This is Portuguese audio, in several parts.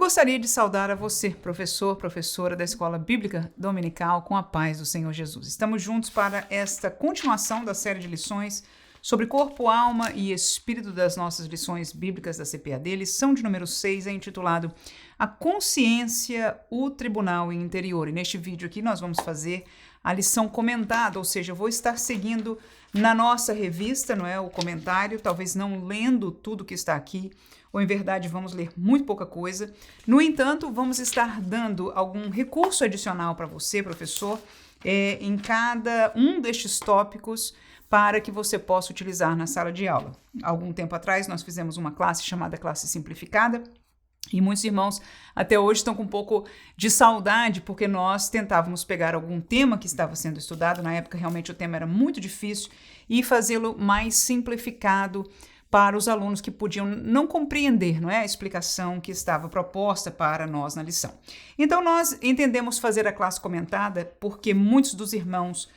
gostaria de saudar a você, professor, professora da Escola Bíblica Dominical, com a paz do Senhor Jesus. Estamos juntos para esta continuação da série de lições sobre corpo, alma e espírito das nossas lições bíblicas da CPAD. Lição de número 6 é intitulado A Consciência, o Tribunal Interior. E neste vídeo aqui nós vamos fazer a lição comentada, ou seja, eu vou estar seguindo na nossa revista, não é, o comentário, talvez não lendo tudo que está aqui, ou em verdade vamos ler muito pouca coisa. No entanto, vamos estar dando algum recurso adicional para você, professor, em cada um destes tópicos, para que você possa utilizar na sala de aula. Algum tempo atrás nós fizemos uma classe chamada Classe Simplificada, e muitos irmãos até hoje estão com um pouco de saudade, porque nós tentávamos pegar algum tema que estava sendo estudado, na época realmente o tema era muito difícil, e fazê-lo mais simplificado para os alunos que podiam não compreender, não é, a explicação que estava proposta para nós na lição. Então nós entendemos fazer a classe comentada porque muitos dos irmãos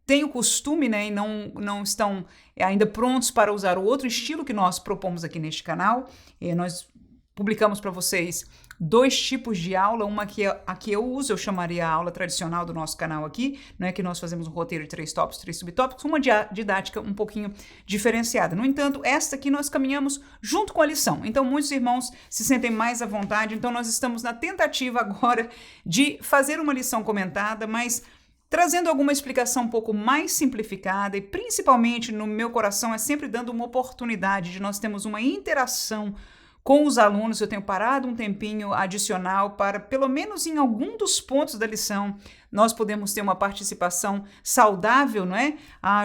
têm o costume, né, e não estão ainda prontos para usar o outro estilo que nós propomos aqui neste canal. Nós publicamos para vocês dois tipos de aula, uma que a que eu uso, eu chamaria a aula tradicional do nosso canal aqui, né, que nós fazemos um roteiro de 3 tópicos, 3 subtópicos, uma didática um pouquinho diferenciada. No entanto, esta aqui nós caminhamos junto com a lição, então muitos irmãos se sentem mais à vontade, então nós estamos na tentativa agora de fazer uma lição comentada, mas trazendo alguma explicação um pouco mais simplificada e principalmente no meu coração é sempre dando uma oportunidade de nós termos uma interação com os alunos. Eu tenho parado um tempinho adicional para, pelo menos em algum dos pontos da lição, nós podemos ter uma participação saudável, não é?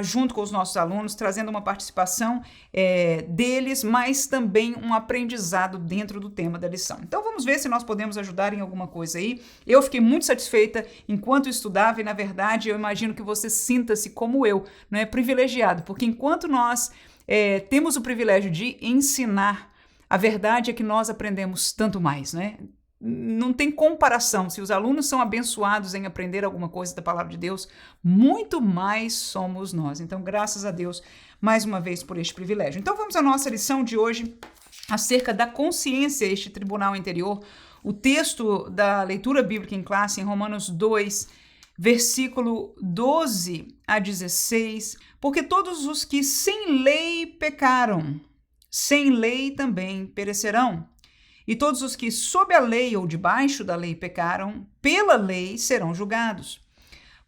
Junto com os nossos alunos, trazendo uma participação deles, mas também um aprendizado dentro do tema da lição. Então vamos ver se nós podemos ajudar em alguma coisa aí. Eu fiquei muito satisfeita enquanto estudava e, na verdade, eu imagino que você sinta-se como eu, não é? Privilegiado, porque enquanto nós temos o privilégio de ensinar, a verdade é que nós aprendemos tanto mais, né? Não tem comparação. Se os alunos são abençoados em aprender alguma coisa da palavra de Deus, muito mais somos nós. Então, graças a Deus, mais uma vez, por este privilégio. Então, vamos à nossa lição de hoje acerca da consciência, este tribunal interior. O texto da leitura bíblica em classe, em Romanos 2, versículo 12 a 16. Porque todos os que sem lei pecaram, sem lei também perecerão. E todos os que sob a lei ou debaixo da lei pecaram, pela lei serão julgados.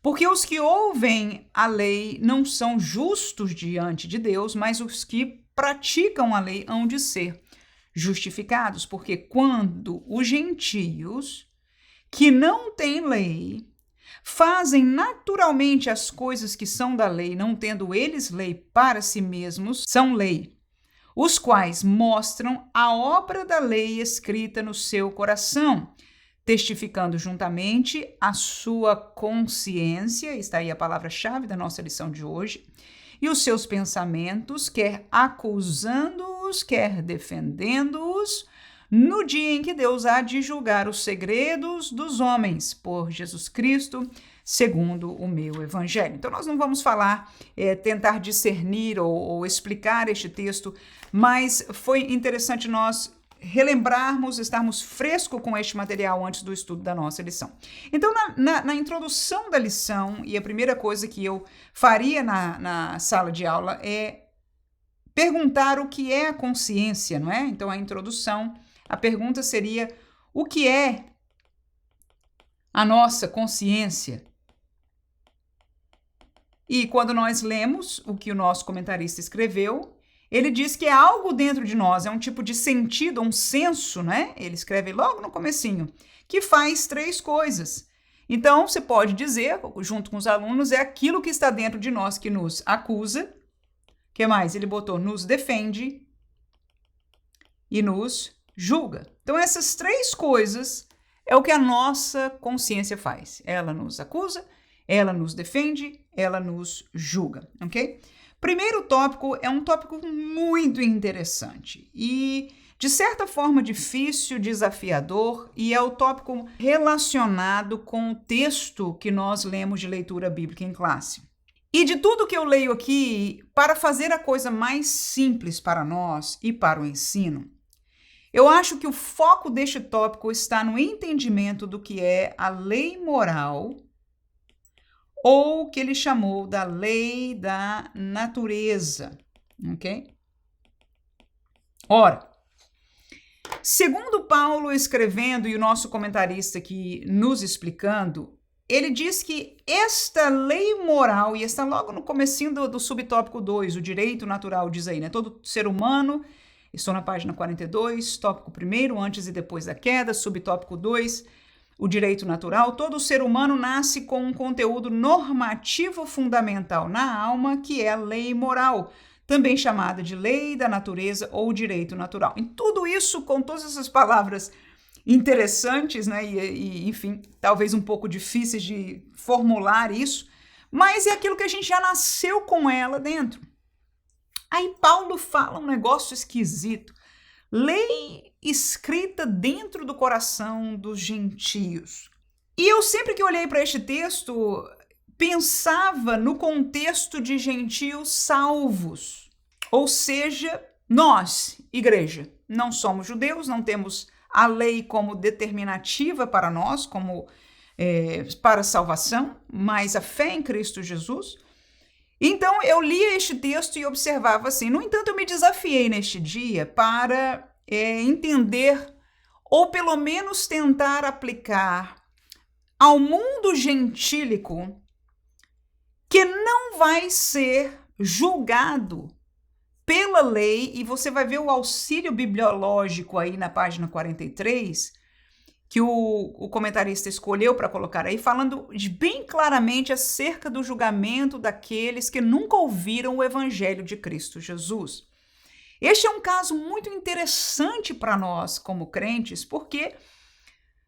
Porque os que ouvem a lei não são justos diante de Deus, mas os que praticam a lei hão de ser justificados. Porque quando os gentios, que não têm lei, fazem naturalmente as coisas que são da lei, não tendo eles lei para si mesmos, são lei, os quais mostram a obra da lei escrita no seu coração, testificando juntamente a sua consciência, está aí a palavra-chave da nossa lição de hoje, e os seus pensamentos, quer acusando-os, quer defendendo-os, no dia em que Deus há de julgar os segredos dos homens, por Jesus Cristo, segundo o meu evangelho. Então nós não vamos falar, tentar discernir ou explicar este texto, mas foi interessante nós relembrarmos, estarmos frescos com este material antes do estudo da nossa lição. Então na introdução da lição, e a primeira coisa que eu faria na sala de aula é perguntar o que é a consciência, não é? Então a introdução, a pergunta seria: o que é a nossa consciência? E quando nós lemos o que o nosso comentarista escreveu, ele diz que é algo dentro de nós, é um tipo de sentido, um senso, né? Ele escreve logo no comecinho, que faz 3 coisas. Então, você pode dizer, junto com os alunos, é aquilo que está dentro de nós que nos acusa. O que mais? Ele botou nos defende e nos julga. Então, essas 3 coisas é o que a nossa consciência faz. Ela nos acusa, ela nos defende, ela nos julga, ok? Primeiro tópico é um tópico muito interessante e, de certa forma, difícil, desafiador, e é o tópico relacionado com o texto que nós lemos de leitura bíblica em classe. E de tudo que eu leio aqui, para fazer a coisa mais simples para nós e para o ensino, Eu acho que o foco deste tópico está no entendimento do que é a lei moral, ou o que ele chamou da lei da natureza, ok? Ora, segundo Paulo escrevendo e o nosso comentarista aqui nos explicando, ele diz que esta lei moral, e está logo no comecinho do subtópico 2, o direito natural, diz aí, né? Todo ser humano, estou na página 42, tópico 1, antes e depois da queda, subtópico 2, o direito natural, todo ser humano nasce com um conteúdo normativo fundamental na alma, que é a lei moral, também chamada de lei da natureza ou direito natural. Em tudo isso, com todas essas palavras interessantes, né, e enfim, talvez um pouco difíceis de formular isso, mas é aquilo que a gente já nasceu com ela dentro. Aí Paulo fala um negócio esquisito. Lei escrita dentro do coração dos gentios. E eu sempre que olhei para este texto, pensava no contexto de gentios salvos. Ou seja, nós, igreja, não somos judeus, não temos a lei como determinativa para nós, como para a salvação, mas a fé em Cristo Jesus. Então, eu lia este texto e observava assim. No entanto, eu me desafiei neste dia para entender, ou pelo menos tentar aplicar ao mundo gentílico, que não vai ser julgado pela lei, e você vai ver o auxílio bibliológico aí na página 43, que o comentarista escolheu para colocar aí, falando bem claramente acerca do julgamento daqueles que nunca ouviram o evangelho de Cristo Jesus. Este é um caso muito interessante para nós como crentes, porque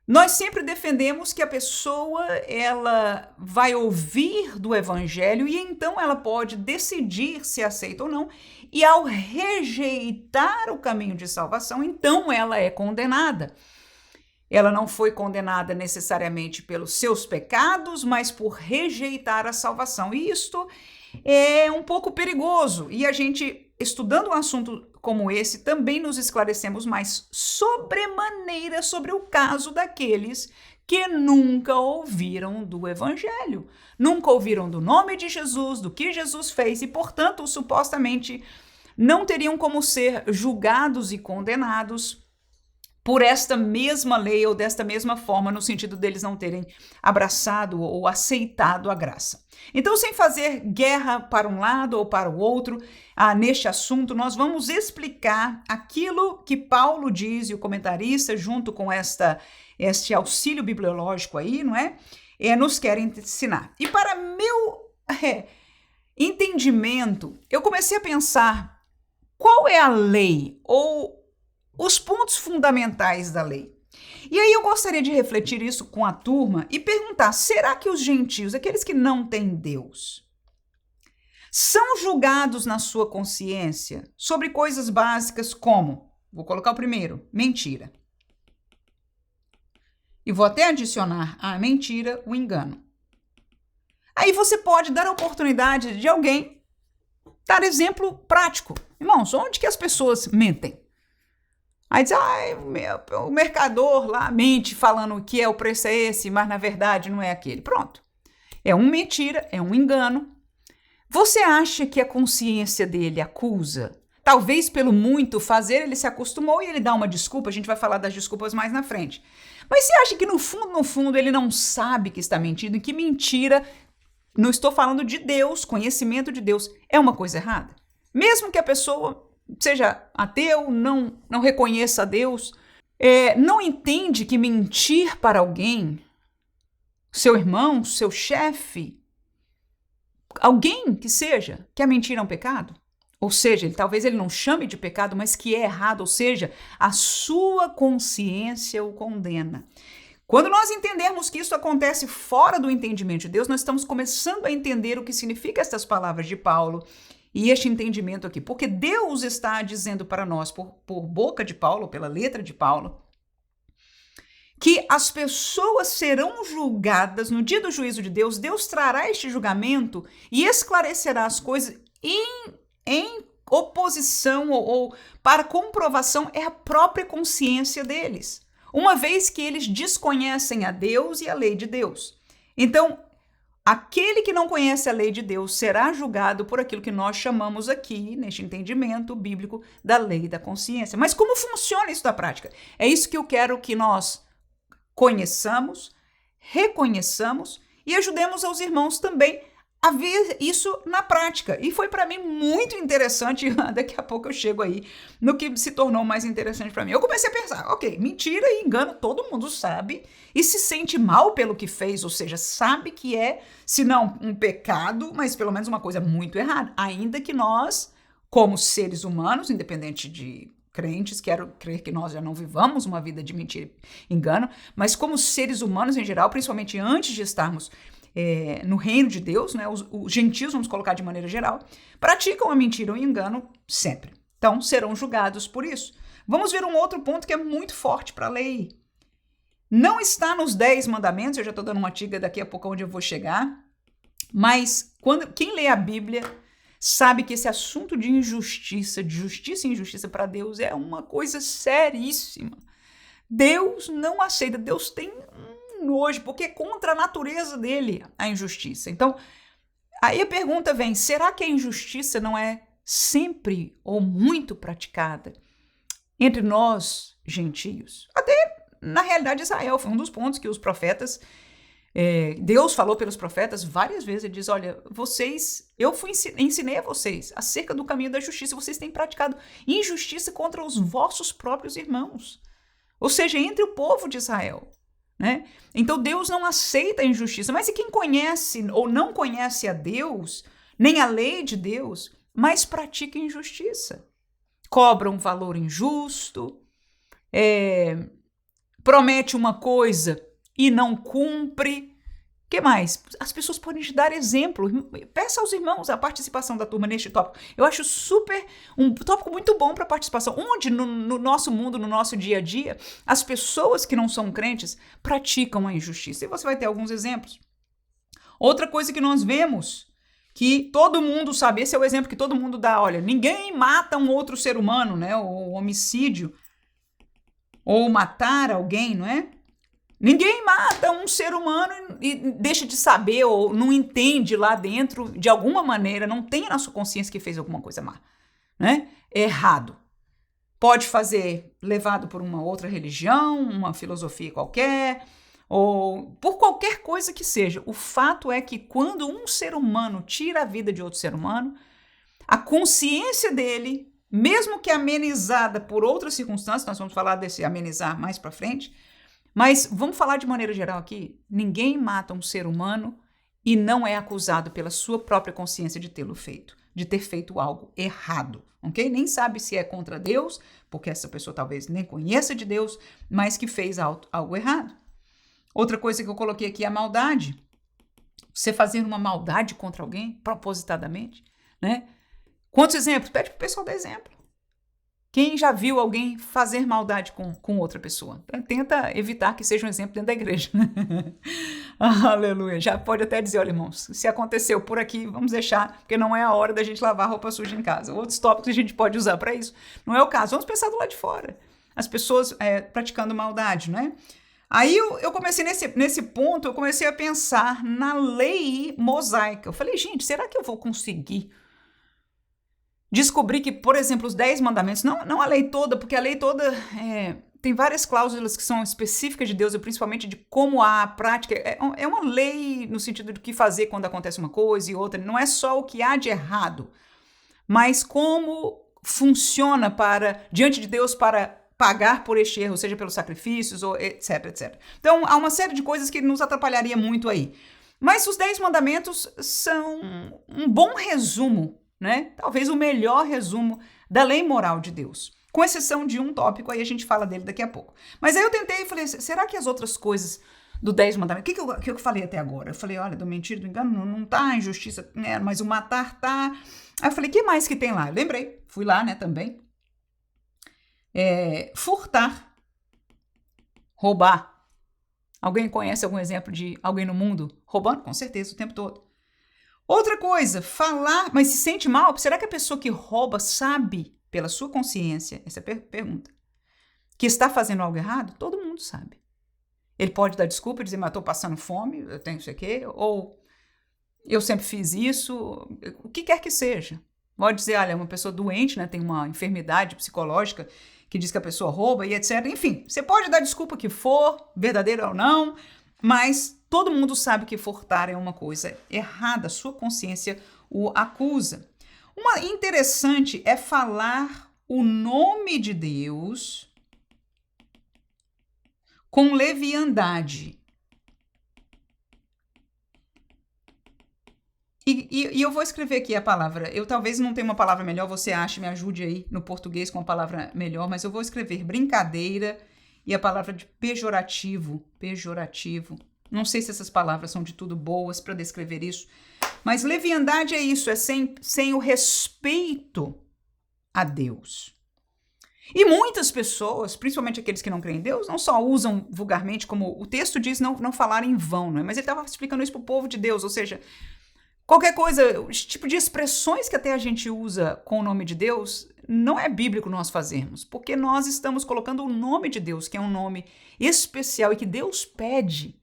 nós sempre defendemos que a pessoa ela vai ouvir do evangelho e então ela pode decidir se aceita ou não, e ao rejeitar o caminho de salvação, então ela é condenada. Ela não foi condenada necessariamente pelos seus pecados, mas por rejeitar a salvação. E isto é um pouco perigoso. E a gente, estudando um assunto como esse, também nos esclarecemos mais sobremaneira sobre o caso daqueles que nunca ouviram do evangelho. Nunca ouviram do nome de Jesus, do que Jesus fez e, portanto, supostamente não teriam como ser julgados e condenados por esta mesma lei ou desta mesma forma, no sentido deles não terem abraçado ou aceitado a graça. Então, sem fazer guerra para um lado ou para o outro, neste assunto, nós vamos explicar aquilo que Paulo diz e o comentarista, junto com este auxílio bibliológico aí, não é? Nos querem ensinar. E para meu entendimento, eu comecei a pensar qual é a lei ou os pontos fundamentais da lei. E aí eu gostaria de refletir isso com a turma e perguntar, será que os gentios, aqueles que não têm Deus, são julgados na sua consciência sobre coisas básicas como, vou colocar o primeiro, mentira. E vou até adicionar à mentira o engano. Aí você pode dar a oportunidade de alguém dar exemplo prático. Irmãos, onde que as pessoas mentem? Aí diz, o mercador lá mente falando que o preço é esse, mas na verdade não é aquele. Pronto. É uma mentira, é um engano. Você acha que a consciência dele acusa? Talvez pelo muito fazer ele se acostumou e ele dá uma desculpa, a gente vai falar das desculpas mais na frente. Mas você acha que no fundo ele não sabe que está mentindo e que mentira, não estou falando de Deus, conhecimento de Deus, é uma coisa errada? Mesmo que a pessoa seja ateu, não reconheça a Deus, não entende que mentir para alguém, seu irmão, seu chefe, alguém que seja, que a mentira é um pecado? Ou seja, talvez ele não chame de pecado, mas que é errado, ou seja, a sua consciência o condena. Quando nós entendermos que isso acontece fora do entendimento de Deus, nós estamos começando a entender o que significa estas palavras de Paulo e este entendimento aqui, porque Deus está dizendo para nós, por boca de Paulo, pela letra de Paulo, que as pessoas serão julgadas no dia do juízo de Deus. Deus trará este julgamento e esclarecerá as coisas oposição ou para comprovação é a própria consciência deles, uma vez que eles desconhecem a Deus e a lei de Deus. Então, aquele que não conhece a lei de Deus será julgado por aquilo que nós chamamos aqui, neste entendimento bíblico, da lei da consciência. Mas como funciona isso na prática? É isso que eu quero que nós conheçamos, reconheçamos e ajudemos aos irmãos também a ver isso na prática. E foi para mim muito interessante, daqui a pouco eu chego aí no que se tornou mais interessante para mim. Eu comecei a pensar, ok, mentira e engano todo mundo sabe e se sente mal pelo que fez, ou seja, sabe que é, se não um pecado, mas pelo menos uma coisa muito errada. Ainda que nós, como seres humanos, independente de crentes, quero crer que nós já não vivamos uma vida de mentira e engano, mas como seres humanos em geral, principalmente antes de estarmos no reino de Deus, né, os gentios, vamos colocar de maneira geral, praticam a mentira ou o engano sempre. Então, serão julgados por isso. Vamos ver um outro ponto que é muito forte para a lei. Não está nos 10 mandamentos, eu já estou dando uma dica daqui a pouco onde eu vou chegar, mas quem lê a Bíblia sabe que esse assunto de justiça e injustiça para Deus é uma coisa seríssima. Deus não aceita, Deus tem nojo, porque é contra a natureza dele a injustiça. Então, aí a pergunta vem, será que a injustiça não é sempre ou muito praticada entre nós, gentios? Até, na realidade, Israel foi um dos pontos que os profetas, Deus falou pelos profetas várias vezes, ele diz, olha, ensinei a vocês acerca do caminho da justiça, vocês têm praticado injustiça contra os vossos próprios irmãos, ou seja, entre o povo de Israel. Né? Então Deus não aceita a injustiça, mas e quem conhece ou não conhece a Deus, nem a lei de Deus, mas pratica injustiça? Cobra um valor injusto, promete uma coisa e não cumpre. O que mais? As pessoas podem te dar exemplo. Peça aos irmãos a participação da turma neste tópico. Eu acho um tópico muito bom para participação, onde no nosso mundo, no nosso dia a dia, as pessoas que não são crentes praticam a injustiça. E você vai ter alguns exemplos. Outra coisa que nós vemos, que todo mundo sabe, esse é o exemplo que todo mundo dá, olha, ninguém mata um outro ser humano, né? O homicídio, ou matar alguém, não é? Ninguém mata um ser humano e deixa de saber ou não entende lá dentro, de alguma maneira, não tem na sua consciência que fez alguma coisa má, né? É errado. Pode fazer levado por uma outra religião, uma filosofia qualquer, ou por qualquer coisa que seja. O fato é que quando um ser humano tira a vida de outro ser humano, a consciência dele, mesmo que amenizada por outras circunstâncias, nós vamos falar desse amenizar mais para frente, mas vamos falar de maneira geral aqui, ninguém mata um ser humano e não é acusado pela sua própria consciência de tê-lo feito, de ter feito algo errado, ok? Nem sabe se é contra Deus, porque essa pessoa talvez nem conheça de Deus, mas que fez algo errado. Outra coisa que eu coloquei aqui é a maldade. Você fazer uma maldade contra alguém, propositadamente, né? Quantos exemplos? Pede para o pessoal dar exemplo. Quem já viu alguém fazer maldade com outra pessoa? Tenta evitar que seja um exemplo dentro da igreja. Aleluia. Já pode até dizer, olha, irmãos, se aconteceu por aqui, vamos deixar, porque não é a hora da gente lavar roupa suja em casa. Outros tópicos a gente pode usar para isso. Não é o caso. Vamos pensar do lado de fora. As pessoas praticando maldade, né? Aí eu comecei nesse ponto, eu comecei a pensar na lei mosaica. Eu falei, gente, será que eu vou conseguir descobri que, por exemplo, os 10 mandamentos, não a lei toda, porque a lei toda tem várias cláusulas que são específicas de Deus, e principalmente de como a prática, é uma lei no sentido de o que fazer quando acontece uma coisa e outra, não é só o que há de errado, mas como funciona diante de Deus para pagar por este erro, seja pelos sacrifícios, ou etc, etc. Então, há uma série de coisas que nos atrapalharia muito aí. Mas os 10 mandamentos são um bom resumo, né? Talvez o melhor resumo da lei moral de Deus, com exceção de um tópico, aí a gente fala dele daqui a pouco. Mas aí eu tentei e falei, será que as outras coisas do 10 mandamentos, o que eu falei até agora? Eu falei, olha, do mentir, do engano, não tá, a injustiça, né? Mas o matar tá. Aí eu falei, o que mais que tem lá? Eu lembrei, fui lá, né, também. Furtar, roubar. Alguém conhece algum exemplo de alguém no mundo roubando? Com certeza, o tempo todo. Outra coisa, falar, mas se sente mal, será que a pessoa que rouba sabe, pela sua consciência, essa é a pergunta, que está fazendo algo errado? Todo mundo sabe. Ele pode dar desculpa e dizer, mas eu estou passando fome, eu tenho isso aqui, ou eu sempre fiz isso, o que quer que seja. Pode dizer, olha, é uma pessoa doente, né, tem uma enfermidade psicológica que diz que a pessoa rouba e etc. Enfim, você pode dar desculpa que for, verdadeira ou não, mas todo mundo sabe que furtar é uma coisa errada, sua consciência o acusa. Uma interessante é falar o nome de Deus com leviandade. E eu vou escrever aqui a palavra. Eu talvez não tenha uma palavra melhor, você ache, me ajude aí no português com uma palavra melhor, mas eu vou escrever brincadeira e a palavra de pejorativo. Pejorativo. Não sei se essas palavras são de tudo boas para descrever isso, mas leviandade é isso, é sem o respeito a Deus. E muitas pessoas, principalmente aqueles que não creem em Deus, não só usam vulgarmente, como o texto diz, não falar em vão, não é? Mas ele estava explicando isso para o povo de Deus, ou seja, qualquer coisa, esse tipo de expressões que até a gente usa com o nome de Deus, não é bíblico nós fazermos, porque nós estamos colocando o nome de Deus, que é um nome especial e que Deus pede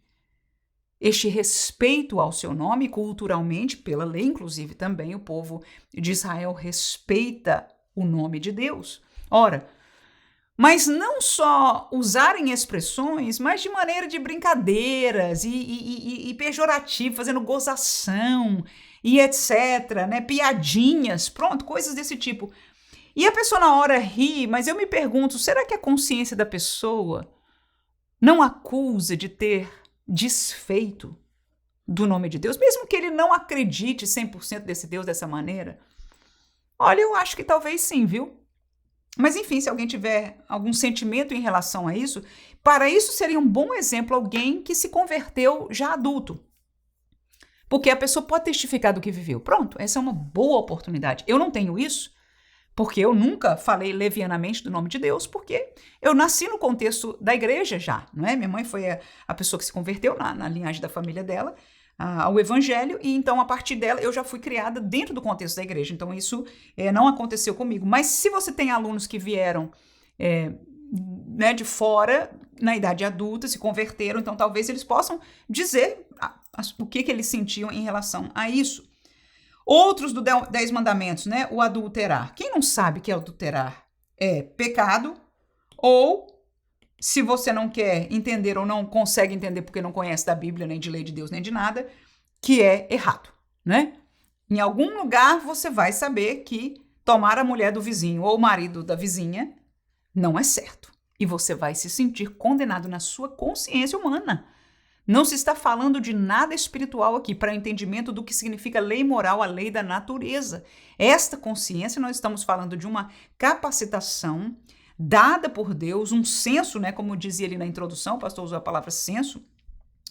este respeito ao seu nome, culturalmente, pela lei, inclusive também o povo de Israel respeita o nome de Deus. Ora, mas não só usarem expressões, mas de maneira de brincadeiras e pejorativo, fazendo gozação e etc, né? Piadinhas, pronto, coisas desse tipo. E a pessoa na hora ri, mas eu me pergunto, será que a consciência da pessoa não acusa de ter desfeito do nome de Deus, mesmo que ele não acredite 100% desse Deus dessa maneira? Olha, eu acho que talvez sim, viu? Mas enfim, se alguém tiver algum sentimento em relação a isso, para isso seria um bom exemplo alguém que se converteu já adulto. Porque a pessoa pode testificar do que viveu. Pronto, essa é uma boa oportunidade. Eu não tenho isso, porque eu nunca falei levianamente do nome de Deus, porque eu nasci no contexto da igreja já, não é? Minha mãe foi a pessoa que se converteu na linhagem da família dela, ao evangelho, e então a partir dela eu já fui criada dentro do contexto da igreja, então isso não aconteceu comigo. Mas se você tem alunos que vieram né, de fora, na idade adulta, se converteram, então talvez eles possam dizer o que eles sentiam em relação a isso. Outros do 10 mandamentos, né, o adulterar. Quem não sabe que adulterar é pecado, ou se você não quer entender ou não consegue entender porque não conhece da Bíblia, nem de lei de Deus, nem de nada, que é errado, né? Em algum lugar você vai saber que tomar a mulher do vizinho ou o marido da vizinha não é certo. E você vai se sentir condenado na sua consciência humana. Não se está falando de nada espiritual aqui, para o entendimento do que significa lei moral, a lei da natureza. Esta consciência, nós estamos falando de uma capacitação dada por Deus, um senso, né, como dizia ali na introdução, o pastor usou a palavra senso,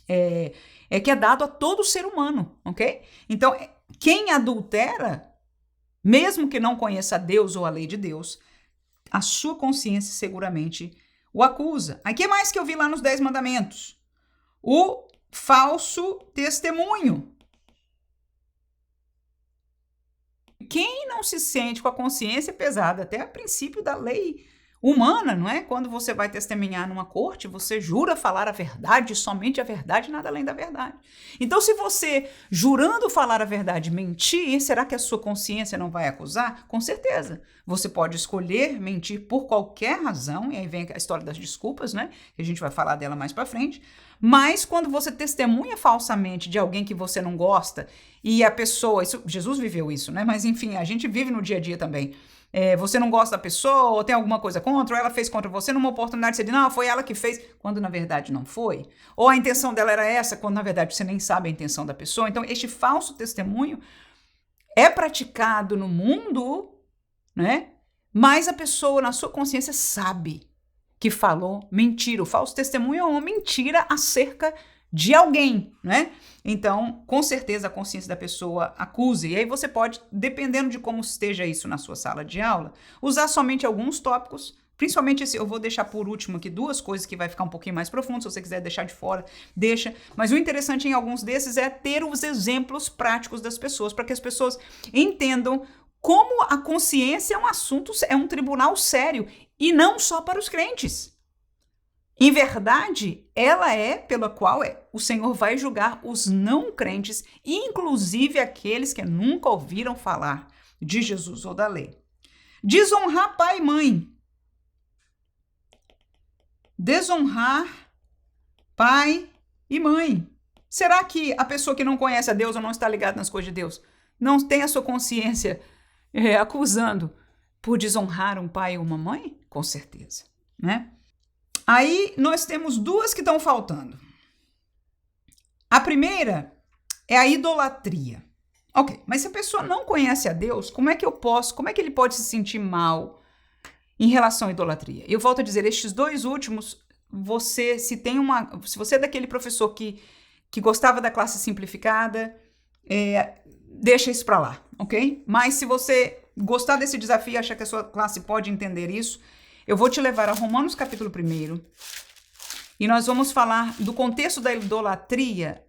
que é dado a todo ser humano, ok? Então, quem adultera, mesmo que não conheça a Deus ou a lei de Deus, a sua consciência seguramente o acusa. Aí, o que mais que eu vi lá nos 10 mandamentos? O falso testemunho. Quem não se sente com a consciência pesada, até a princípio da lei humana, não é? Quando você vai testemunhar numa corte, você jura falar a verdade, somente a verdade, nada além da verdade. Então, se você, jurando falar a verdade, mentir, será que a sua consciência não vai acusar? Com certeza. Você pode escolher mentir por qualquer razão, e aí vem a história das desculpas, né? Que a gente vai falar dela mais pra frente. Mas quando você testemunha falsamente de alguém que você não gosta, e a pessoa, Jesus viveu isso, né? Mas enfim, a gente vive no dia a dia também. Você não gosta da pessoa, ou tem alguma coisa contra, ou ela fez contra você, numa oportunidade você diz, não, foi ela que fez, quando na verdade não foi. Ou a intenção dela era essa, quando na verdade você nem sabe a intenção da pessoa. Então, este falso testemunho é praticado no mundo, né? Mas a pessoa, na sua consciência, sabe que falou mentira. O falso testemunho é uma mentira acerca de alguém, né? Então, com certeza, a consciência da pessoa acusa. E aí você pode, dependendo de como esteja isso na sua sala de aula, usar somente alguns tópicos, Principalmente eu vou deixar por último aqui 2 coisas que vai ficar um pouquinho mais profundo. Se você quiser deixar de fora, deixa. Mas o interessante em alguns desses é ter os exemplos práticos das pessoas, para que as pessoas entendam como a consciência é um assunto, é um tribunal sério, e não só para os crentes. Em verdade, ela é pela qual o Senhor vai julgar os não crentes, inclusive aqueles que nunca ouviram falar de Jesus ou da lei. Desonrar pai e mãe. Desonrar pai e mãe. Será que a pessoa que não conhece a Deus ou não está ligada nas coisas de Deus não tem a sua consciência acusando por desonrar um pai ou uma mãe? Com certeza, né? Aí nós temos 2 que estão faltando. A primeira é a idolatria. Ok, mas se a pessoa não conhece a Deus, como é que ele pode se sentir mal em relação à idolatria? Eu volto a dizer, estes 2 últimos, se você é daquele professor que gostava da classe simplificada, deixa isso para lá, ok? Mas se você gostar desse desafio e achar que a sua classe pode entender isso, eu vou te levar a Romanos capítulo 1 e nós vamos falar do contexto da idolatria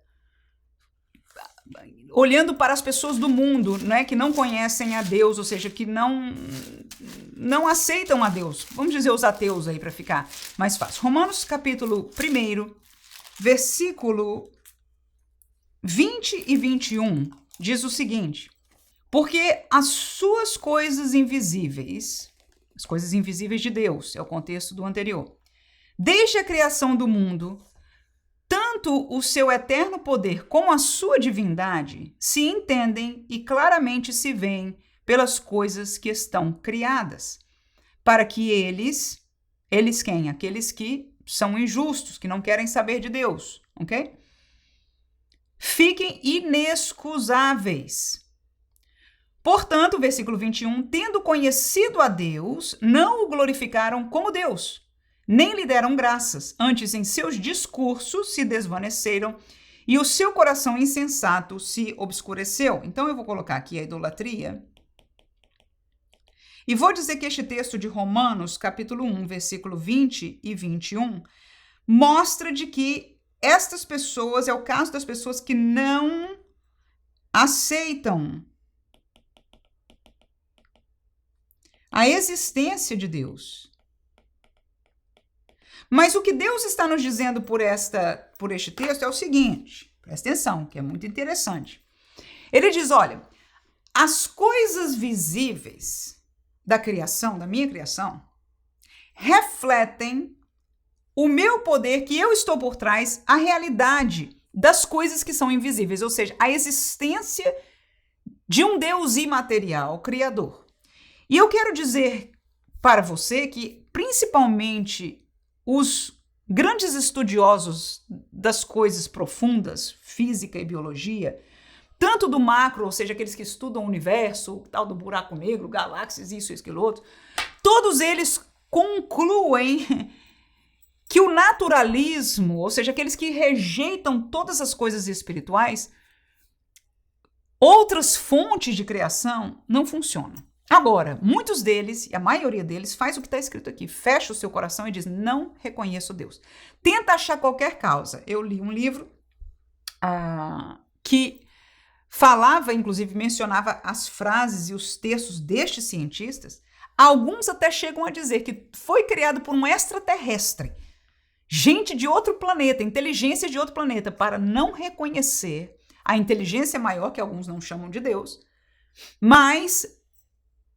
olhando para as pessoas do mundo, né, que não conhecem a Deus, ou seja, que não aceitam a Deus. Vamos dizer os ateus aí para ficar mais fácil. Romanos capítulo 1, versículo 20 e 21, diz o seguinte: porque as suas coisas invisíveis, as coisas invisíveis de Deus, é o contexto do anterior, desde a criação do mundo, tanto o seu eterno poder como a sua divindade se entendem e claramente se veem pelas coisas que estão criadas, para que eles quem? Aqueles que são injustos, que não querem saber de Deus, ok? Fiquem inexcusáveis. Portanto, versículo 21, tendo conhecido a Deus, não o glorificaram como Deus, nem lhe deram graças, antes em seus discursos se desvaneceram e o seu coração insensato se obscureceu. Então eu vou colocar aqui a idolatria e vou dizer que este texto de Romanos, capítulo 1, versículo 20 e 21, mostra de que estas pessoas, é o caso das pessoas que não aceitam a existência de Deus. Mas o que Deus está nos dizendo por este texto é o seguinte, presta atenção, que é muito interessante. Ele diz, olha, as coisas visíveis da criação, da minha criação, refletem o meu poder, que eu estou por trás, a realidade das coisas que são invisíveis, ou seja, a existência de um Deus imaterial, criador. E eu quero dizer para você que, principalmente, os grandes estudiosos das coisas profundas, física e biologia, tanto do macro, ou seja, aqueles que estudam o universo, o tal do buraco negro, galáxias, isso, aquilo, outro, todos eles concluem que o naturalismo, ou seja, aqueles que rejeitam todas as coisas espirituais, outras fontes de criação, não funcionam. Agora, muitos deles, e a maioria deles, faz o que está escrito aqui, fecha o seu coração e diz, não reconheço Deus. Tenta achar qualquer causa. Eu li um livro que falava, inclusive mencionava as frases e os textos destes cientistas. Alguns até chegam a dizer que foi criado por um extraterrestre, gente de outro planeta, inteligência de outro planeta, para não reconhecer a inteligência maior, que alguns não chamam de Deus, mas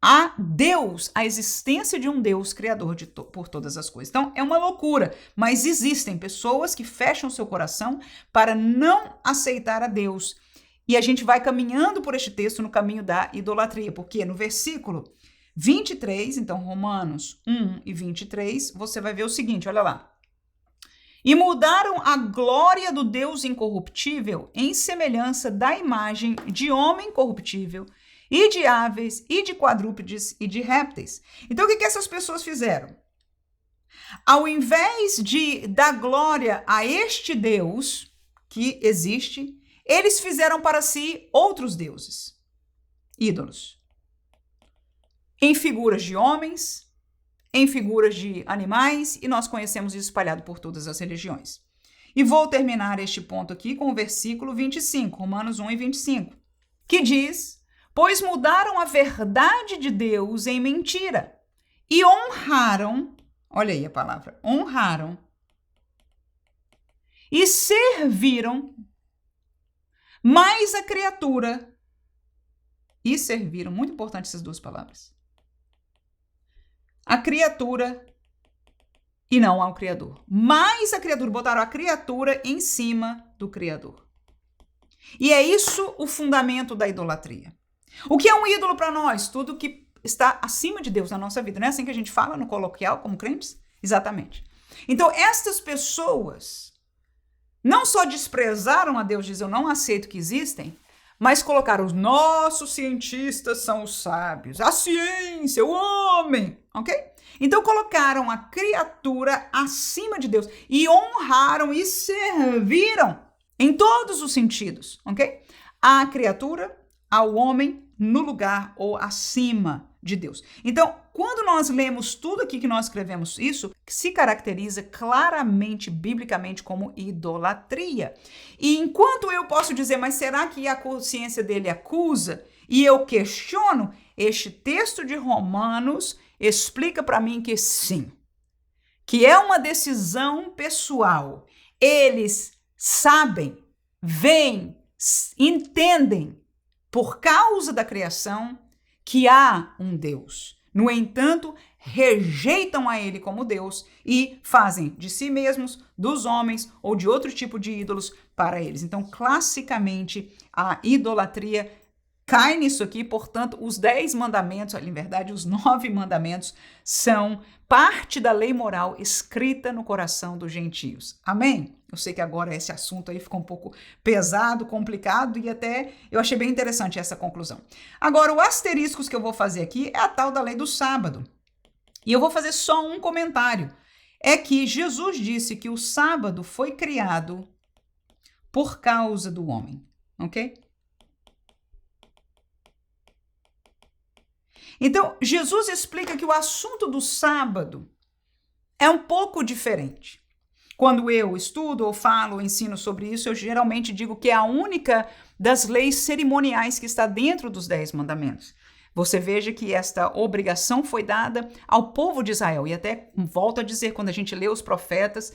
a Deus, a existência de um Deus criador por todas as coisas. Então, é uma loucura, mas existem pessoas que fecham seu coração para não aceitar a Deus. E a gente vai caminhando por este texto no caminho da idolatria, porque no versículo 23, então Romanos 1 e 23, você vai ver o seguinte, olha lá. E mudaram a glória do Deus incorruptível em semelhança da imagem de homem corruptível, e de aves, e de quadrúpedes, e de répteis. Então, o que essas pessoas fizeram? Ao invés de dar glória a este Deus que existe, eles fizeram para si outros deuses, ídolos, em figuras de homens, em figuras de animais, e nós conhecemos isso espalhado por todas as religiões. E vou terminar este ponto aqui com o versículo 25, Romanos 1 e 25, que diz: pois mudaram a verdade de Deus em mentira e honraram, olha aí a palavra, honraram, e serviram mais a criatura, e serviram, muito importante essas duas palavras, a criatura e não ao Criador. Mais a criatura, botaram a criatura em cima do Criador. E é isso o fundamento da idolatria. O que é um ídolo para nós? Tudo que está acima de Deus na nossa vida. Não é assim que a gente fala no coloquial como crentes? Exatamente. Então, estas pessoas não só desprezaram a Deus, diz eu não aceito que existem, mas colocaram os nossos cientistas são os sábios, a ciência, o homem, ok? Então colocaram a criatura acima de Deus e honraram e serviram em todos os sentidos, ok? A criatura, ao homem, no lugar ou acima de Deus. Então, quando nós lemos tudo aqui que nós escrevemos, isso se caracteriza claramente, biblicamente, como idolatria. E enquanto eu posso dizer, mas será que a consciência dele acusa? E eu questiono, este texto de Romanos explica para mim que sim, que é uma decisão pessoal. Eles sabem, veem, entendem, por causa da criação, que há um Deus. No entanto, rejeitam a ele como Deus e fazem de si mesmos, dos homens ou de outro tipo de ídolos para eles. Então, classicamente, a idolatria cai nisso aqui. Portanto, os 10 mandamentos, em verdade, os 9 mandamentos, são parte da lei moral escrita no coração dos gentios. Amém? Eu sei que agora esse assunto aí ficou um pouco pesado, complicado e até eu achei bem interessante essa conclusão. Agora, o asterisco que eu vou fazer aqui é a tal da lei do sábado. E eu vou fazer só um comentário. É que Jesus disse que o sábado foi criado por causa do homem, ok? Então, Jesus explica que o assunto do sábado é um pouco diferente. Quando eu estudo ou falo ou ensino sobre isso, eu geralmente digo que é a única das leis cerimoniais que está dentro dos 10 mandamentos. Você veja que esta obrigação foi dada ao povo de Israel. E até volto a dizer, quando a gente lê os profetas,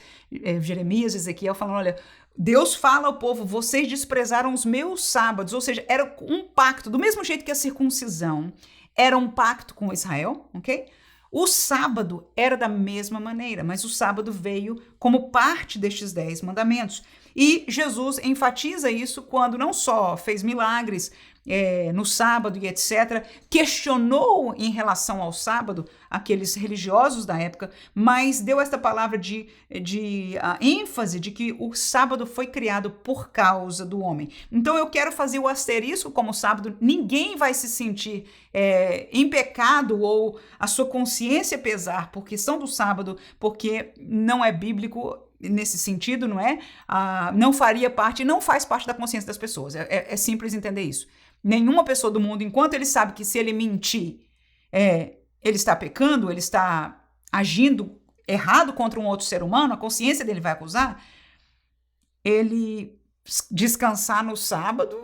Jeremias, Ezequiel, falando, olha, Deus fala ao povo, vocês desprezaram os meus sábados. Ou seja, era um pacto, do mesmo jeito que a circuncisão era um pacto com Israel, ok? O sábado era da mesma maneira, mas o sábado veio como parte destes 10 mandamentos. E Jesus enfatiza isso quando não só fez milagres no sábado e etc., questionou em relação ao sábado aqueles religiosos da época, mas deu esta palavra de ênfase de que o sábado foi criado por causa do homem. Então eu quero fazer o asterisco como sábado, ninguém vai se sentir em pecado ou a sua consciência pesar por questão do sábado, porque não é bíblico nesse sentido, não é? Não faria parte, não faz parte da consciência das pessoas, é simples entender isso. Nenhuma pessoa do mundo, enquanto ele sabe que se ele mentir, ele está pecando, ele está agindo errado contra um outro ser humano, a consciência dele vai acusar, ele descansar no sábado,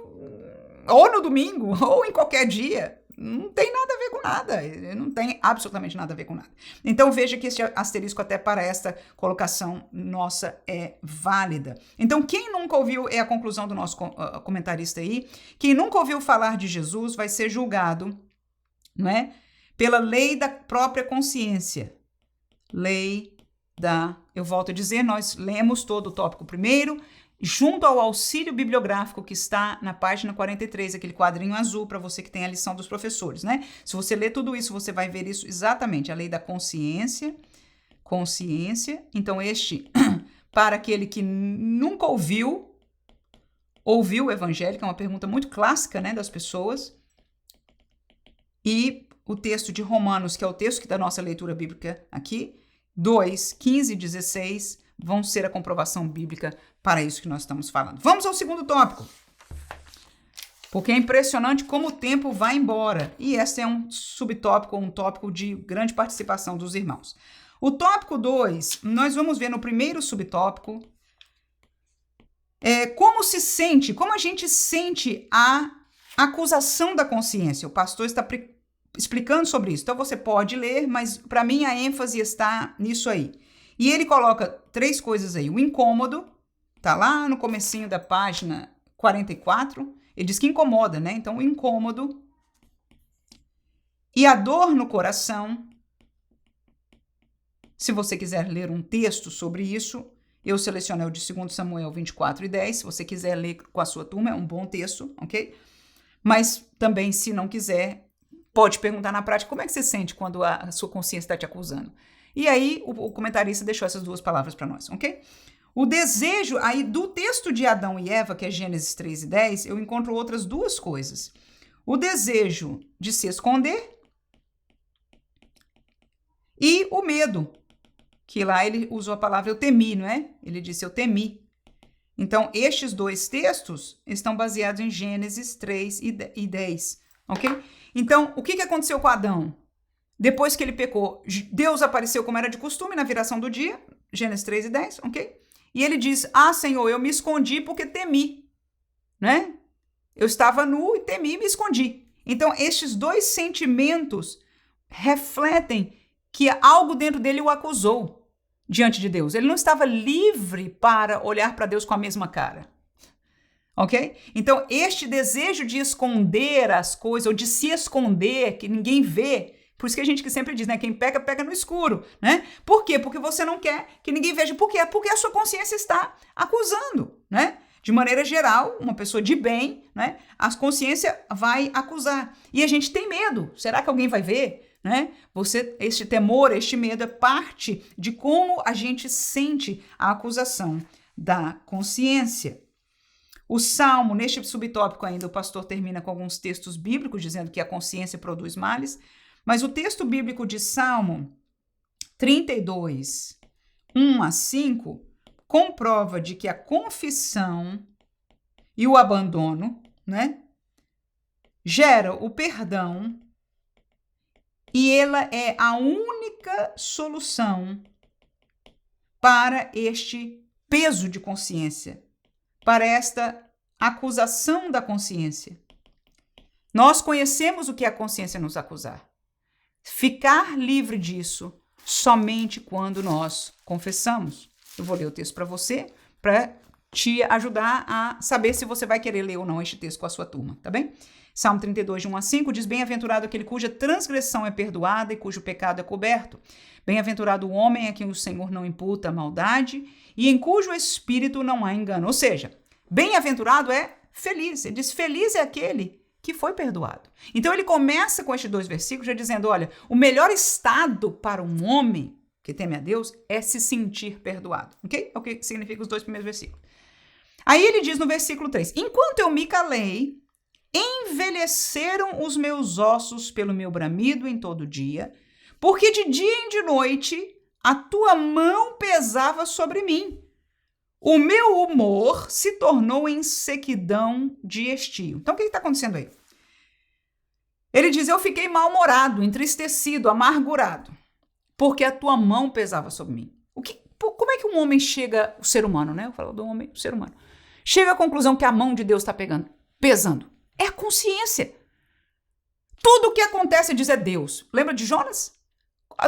ou no domingo, ou em qualquer dia, não tem nada a ver com nada, não tem absolutamente nada a ver com nada. Então veja que este asterisco até para esta colocação nossa é válida. Então quem nunca ouviu, é a conclusão do nosso comentarista aí, quem nunca ouviu falar de Jesus vai ser julgado, não é? Pela lei da própria consciência. Eu volto a dizer, nós lemos todo o tópico primeiro, junto ao auxílio bibliográfico que está na página 43, aquele quadrinho azul para você que tem a lição dos professores, né? Se você ler tudo isso, você vai ver isso exatamente, a lei da consciência. Então para aquele que nunca ouviu o evangelho, que é uma pergunta muito clássica, né, das pessoas, e o texto de Romanos, que é o texto da nossa leitura bíblica aqui, 2, 15 e 16, vão ser a comprovação bíblica para isso que nós estamos falando. Vamos ao segundo tópico. Porque é impressionante como o tempo vai embora. E esse é um subtópico, um tópico de grande participação dos irmãos. O tópico 2, nós vamos ver no primeiro subtópico, como se sente, como a gente sente a acusação da consciência. O pastor está explicando sobre isso. Então você pode ler, mas para mim a ênfase está nisso aí. E ele coloca 3 coisas aí. O incômodo, tá lá no comecinho da página 44, ele diz que incomoda, né? Então o incômodo e a dor no coração. Se você quiser ler um texto sobre isso, eu selecionei o de 2 Samuel 24 e 10. Se você quiser ler com a sua turma, é um bom texto, ok? Mas também, se não quiser, pode perguntar na prática como é que você sente quando a sua consciência está te acusando. E aí, o comentarista deixou essas 2 palavras para nós, ok? O desejo, aí do texto de Adão e Eva, que é Gênesis 3 e 10, eu encontro outras 2 coisas. O desejo de se esconder e o medo, que lá ele usou a palavra eu temi, não é? Ele disse eu temi. Então, estes 2 textos estão baseados em Gênesis 3 e 10, ok? Então, o que aconteceu com Adão? Depois que ele pecou, Deus apareceu como era de costume na viração do dia, Gênesis 3 e 10, ok? E ele diz, Senhor, eu me escondi porque temi, né? Eu estava nu e temi e me escondi. Então, estes 2 sentimentos refletem que algo dentro dele o acusou diante de Deus. Ele não estava livre para olhar para Deus com a mesma cara. Ok? Então, este desejo de esconder as coisas, ou de se esconder, que ninguém vê, por isso que a gente que sempre diz, né? Quem peca, pega no escuro, né? Por quê? Porque você não quer que ninguém veja. Por quê? Porque a sua consciência está acusando, né? De maneira geral, uma pessoa de bem, né? A consciência vai acusar. E a gente tem medo. Será que alguém vai ver? Né? Este temor, este medo é parte de como a gente sente a acusação da consciência. O Salmo, neste subtópico ainda, o pastor termina com alguns textos bíblicos dizendo que a consciência produz males, mas o texto bíblico de Salmo 32, 1 a 5, comprova de que a confissão e o abandono, né, gera o perdão. E ela é a única solução para este peso de consciência, para esta acusação da consciência. Nós conhecemos o que a consciência nos acusar. Ficar livre disso somente quando nós confessamos. Eu vou ler o texto para você, para te ajudar a saber se você vai querer ler ou não este texto com a sua turma, tá bem? Salmo 32, de 1 a 5, diz, bem-aventurado aquele cuja transgressão é perdoada e cujo pecado é coberto. Bem-aventurado o homem a quem o Senhor não imputa a maldade e em cujo espírito não há engano. Ou seja, bem-aventurado é feliz. Ele diz, feliz é aquele que foi perdoado. Então ele começa com estes 2 versículos já dizendo, olha, o melhor estado para um homem que teme a Deus é se sentir perdoado. Ok? É o que significa os 2 primeiros versículos. Aí ele diz no versículo 3, enquanto eu me calei, envelheceram os meus ossos pelo meu bramido em todo dia, porque de dia e de noite a tua mão pesava sobre mim. O meu humor se tornou em sequidão de estio. Então, o que está acontecendo aí? Ele diz, eu fiquei mal-humorado, entristecido, amargurado, porque a tua mão pesava sobre mim. Como é que um homem chega, o ser humano, né? Eu falo do homem, o ser humano, chega à conclusão que a mão de Deus está pesando? É a consciência. Tudo o que acontece diz é Deus. Lembra de Jonas?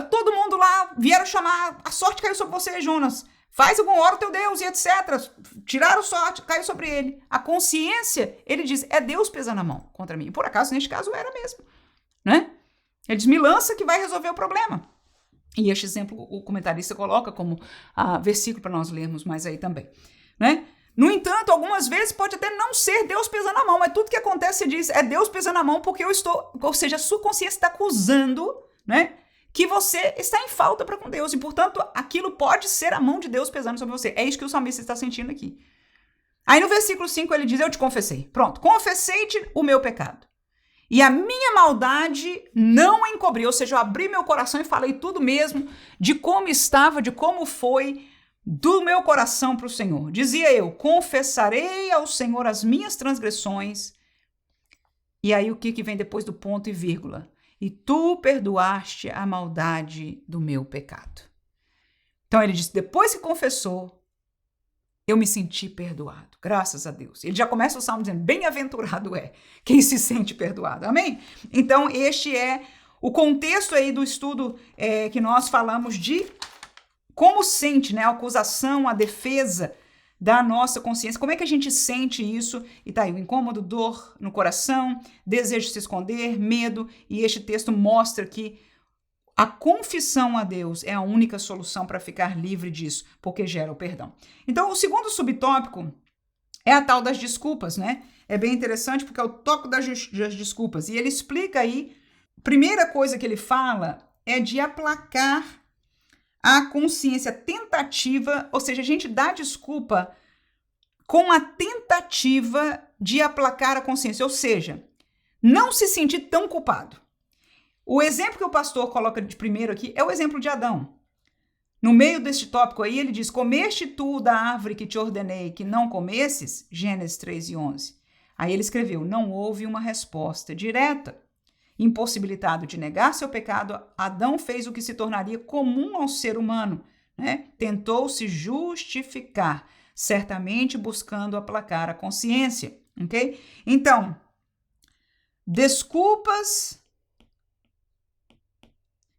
Todo mundo lá vieram chamar, a sorte caiu sobre você, Jonas. Faz algum ora o teu Deus e etc. Tiraram sorte, caiu sobre ele. A consciência, ele diz, é Deus pesando a mão contra mim. E por acaso, neste caso, era mesmo. Né? Ele diz, me lança que vai resolver o problema. E este exemplo o comentarista coloca como versículo para nós lermos mais aí também. Né? No entanto, algumas vezes pode até não ser Deus pesando a mão, mas tudo que acontece, você diz, é Deus pesando a mão porque eu estou, ou seja, a sua consciência está acusando, né, que você está em falta para com Deus, e portanto, aquilo pode ser a mão de Deus pesando sobre você. É isso que o salmista está sentindo aqui. Aí no versículo 5 ele diz, eu te confessei. Pronto, confessei-te o meu pecado. E a minha maldade não encobri, ou seja, eu abri meu coração e falei tudo mesmo de como estava, de como foi, do meu coração para o Senhor. Dizia eu, confessarei ao Senhor as minhas transgressões E aí o que vem depois do ponto e vírgula? E tu perdoaste a maldade do meu pecado. Então ele diz, depois que confessou, eu me senti perdoado, graças a Deus. Ele já começa o salmo dizendo, bem-aventurado é quem se sente perdoado, amém? Então este é o contexto aí do estudo que nós falamos de como sente, né, a acusação, a defesa da nossa consciência. Como é que a gente sente isso? E tá aí, o incômodo, dor no coração, desejo de se esconder, medo, e este texto mostra que a confissão a Deus é a única solução para ficar livre disso, porque gera o perdão. Então, o segundo subtópico é a tal das desculpas, né? É bem interessante porque é o tópico das desculpas. E ele explica aí, primeira coisa que ele fala é de aplacar a consciência tentativa, ou seja, a gente dá desculpa com a tentativa de aplacar a consciência, ou seja, não se sentir tão culpado. O exemplo que o pastor coloca de primeiro aqui é o exemplo de Adão. No meio deste tópico aí, ele diz, comeste tu da árvore que te ordenei que não comesses? Gênesis 3:11. Aí ele escreveu, não houve uma resposta direta. Impossibilitado de negar seu pecado, Adão fez o que se tornaria comum ao ser humano, né? Tentou se justificar, certamente buscando aplacar a consciência, ok? Então, desculpas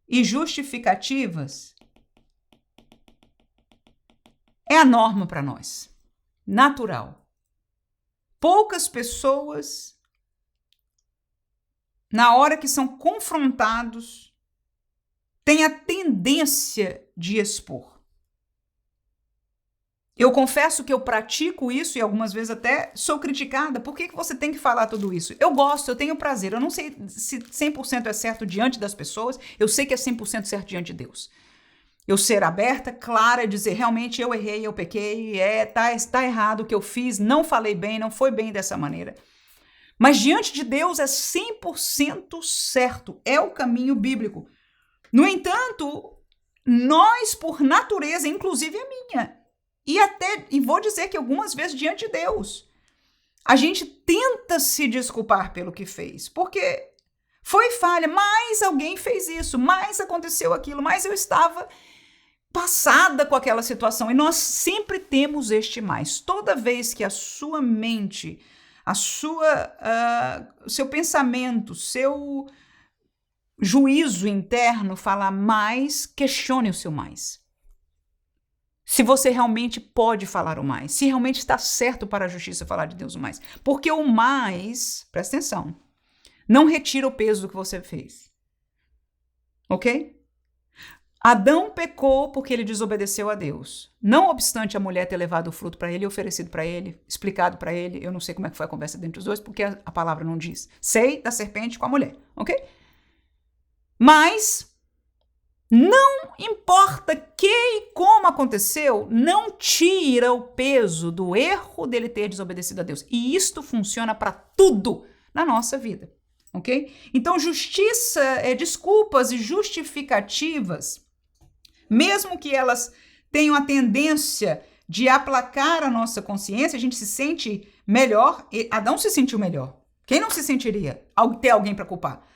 e justificativas é a norma para nós, natural. Poucas pessoas, na hora que são confrontados, têm a tendência de expor. Eu confesso que eu pratico isso e algumas vezes até sou criticada. Por que você tem que falar tudo isso? Eu gosto, eu tenho prazer. Eu não sei se 100% é certo diante das pessoas. Eu sei que é 100% certo diante de Deus. Eu ser aberta, clara, dizer realmente eu errei, eu pequei, tá errado o que eu fiz, não falei bem, não foi bem dessa maneira. Mas diante de Deus é 100% certo, é o caminho bíblico. No entanto, nós, por natureza, inclusive a minha, e vou dizer que algumas vezes diante de Deus, a gente tenta se desculpar pelo que fez, porque foi falha, mas alguém fez isso, mais aconteceu aquilo, mas eu estava passada com aquela situação. E nós sempre temos este mais. Toda vez que a sua mente, seu pensamento, seu juízo interno falar mais, questione o seu mais. Se você realmente pode falar o mais, se realmente está certo para a justiça falar de Deus o mais. Porque o mais, presta atenção, não retira o peso do que você fez. Ok? Adão pecou porque ele desobedeceu a Deus. Não obstante a mulher ter levado o fruto para ele, oferecido para ele, explicado para ele, eu não sei como é que foi a conversa entre os dois, porque a palavra não diz. Sei da serpente com a mulher, ok? Mas não importa que e como aconteceu, não tira o peso do erro dele ter desobedecido a Deus. E isto funciona para tudo na nossa vida, ok? Então, desculpas e justificativas, mesmo que elas tenham a tendência de aplacar a nossa consciência, a gente se sente melhor. Adão se sentiu melhor. Quem não se sentiria? Ter alguém para culpar.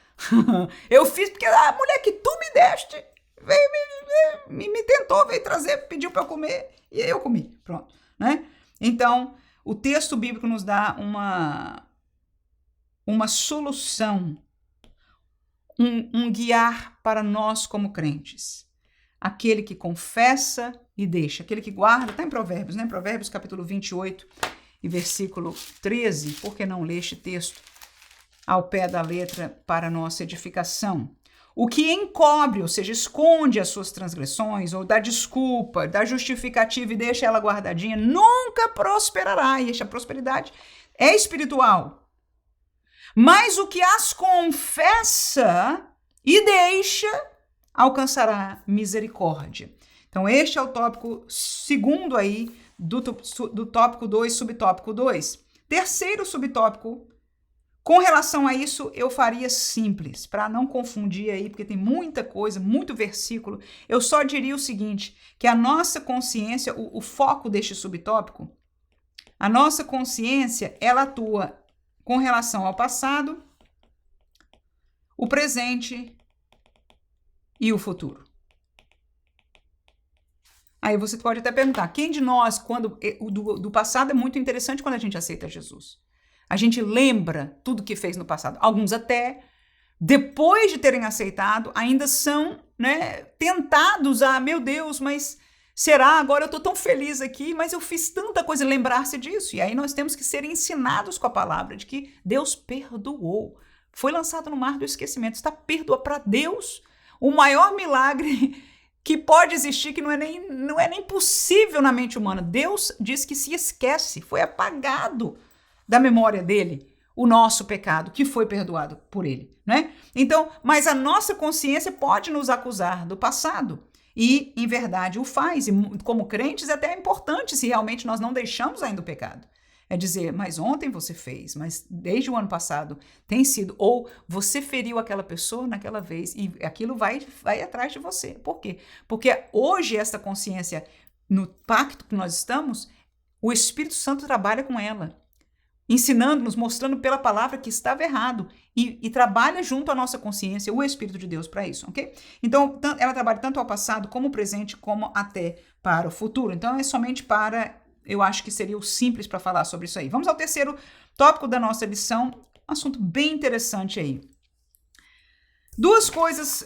Eu fiz porque a mulher que tu me deste veio, me tentou, veio trazer, pediu para eu comer e eu comi. Pronto, né? Então, o texto bíblico nos dá uma solução, um guiar para nós como crentes. Aquele que confessa e deixa, aquele que guarda, está em Provérbios, né? Provérbios capítulo 28 e versículo 13, por que não ler este texto ao pé da letra para nossa edificação? O que encobre, ou seja, esconde as suas transgressões, ou dá desculpa, dá justificativa e deixa ela guardadinha, nunca prosperará. E esta prosperidade é espiritual. Mas o que as confessa e deixa, alcançará misericórdia. Então, este é o tópico segundo aí do tópico 2, subtópico 2. Terceiro subtópico, com relação a isso, eu faria simples, para não confundir aí, porque tem muita coisa, muito versículo. Eu só diria o seguinte, que a nossa consciência, o foco deste subtópico, a nossa consciência, ela atua com relação ao passado, o presente e o futuro. Aí você pode até perguntar, quem de nós, quando do passado é muito interessante quando a gente aceita Jesus. A gente lembra tudo que fez no passado. Alguns até, depois de terem aceitado, ainda são, né, tentados a, meu Deus, mas será? Agora eu estou tão feliz aqui, mas eu fiz tanta coisa, lembrar-se disso. E aí nós temos que ser ensinados com a palavra de que Deus perdoou. Foi lançado no mar do esquecimento. Está perdoado para Deus. O maior milagre que pode existir, que não é nem possível na mente humana. Deus diz que se esquece, foi apagado da memória dele o nosso pecado, que foi perdoado por ele, né? Então, mas a nossa consciência pode nos acusar do passado e, em verdade, o faz. E como crentes é até importante se realmente nós não deixamos ainda o pecado. É dizer, mas ontem você fez, mas desde o ano passado tem sido, ou você feriu aquela pessoa naquela vez e aquilo vai atrás de você. Por quê? Porque hoje essa consciência, no pacto que nós estamos, o Espírito Santo trabalha com ela, ensinando-nos, mostrando pela palavra que estava errado e trabalha junto à nossa consciência, o Espírito de Deus para isso, ok? Então, ela trabalha tanto ao passado como ao presente, como até para o futuro. Então, é somente para... Eu acho que seria o simples para falar sobre isso aí. Vamos ao terceiro tópico da nossa lição, um assunto bem interessante aí. Duas coisas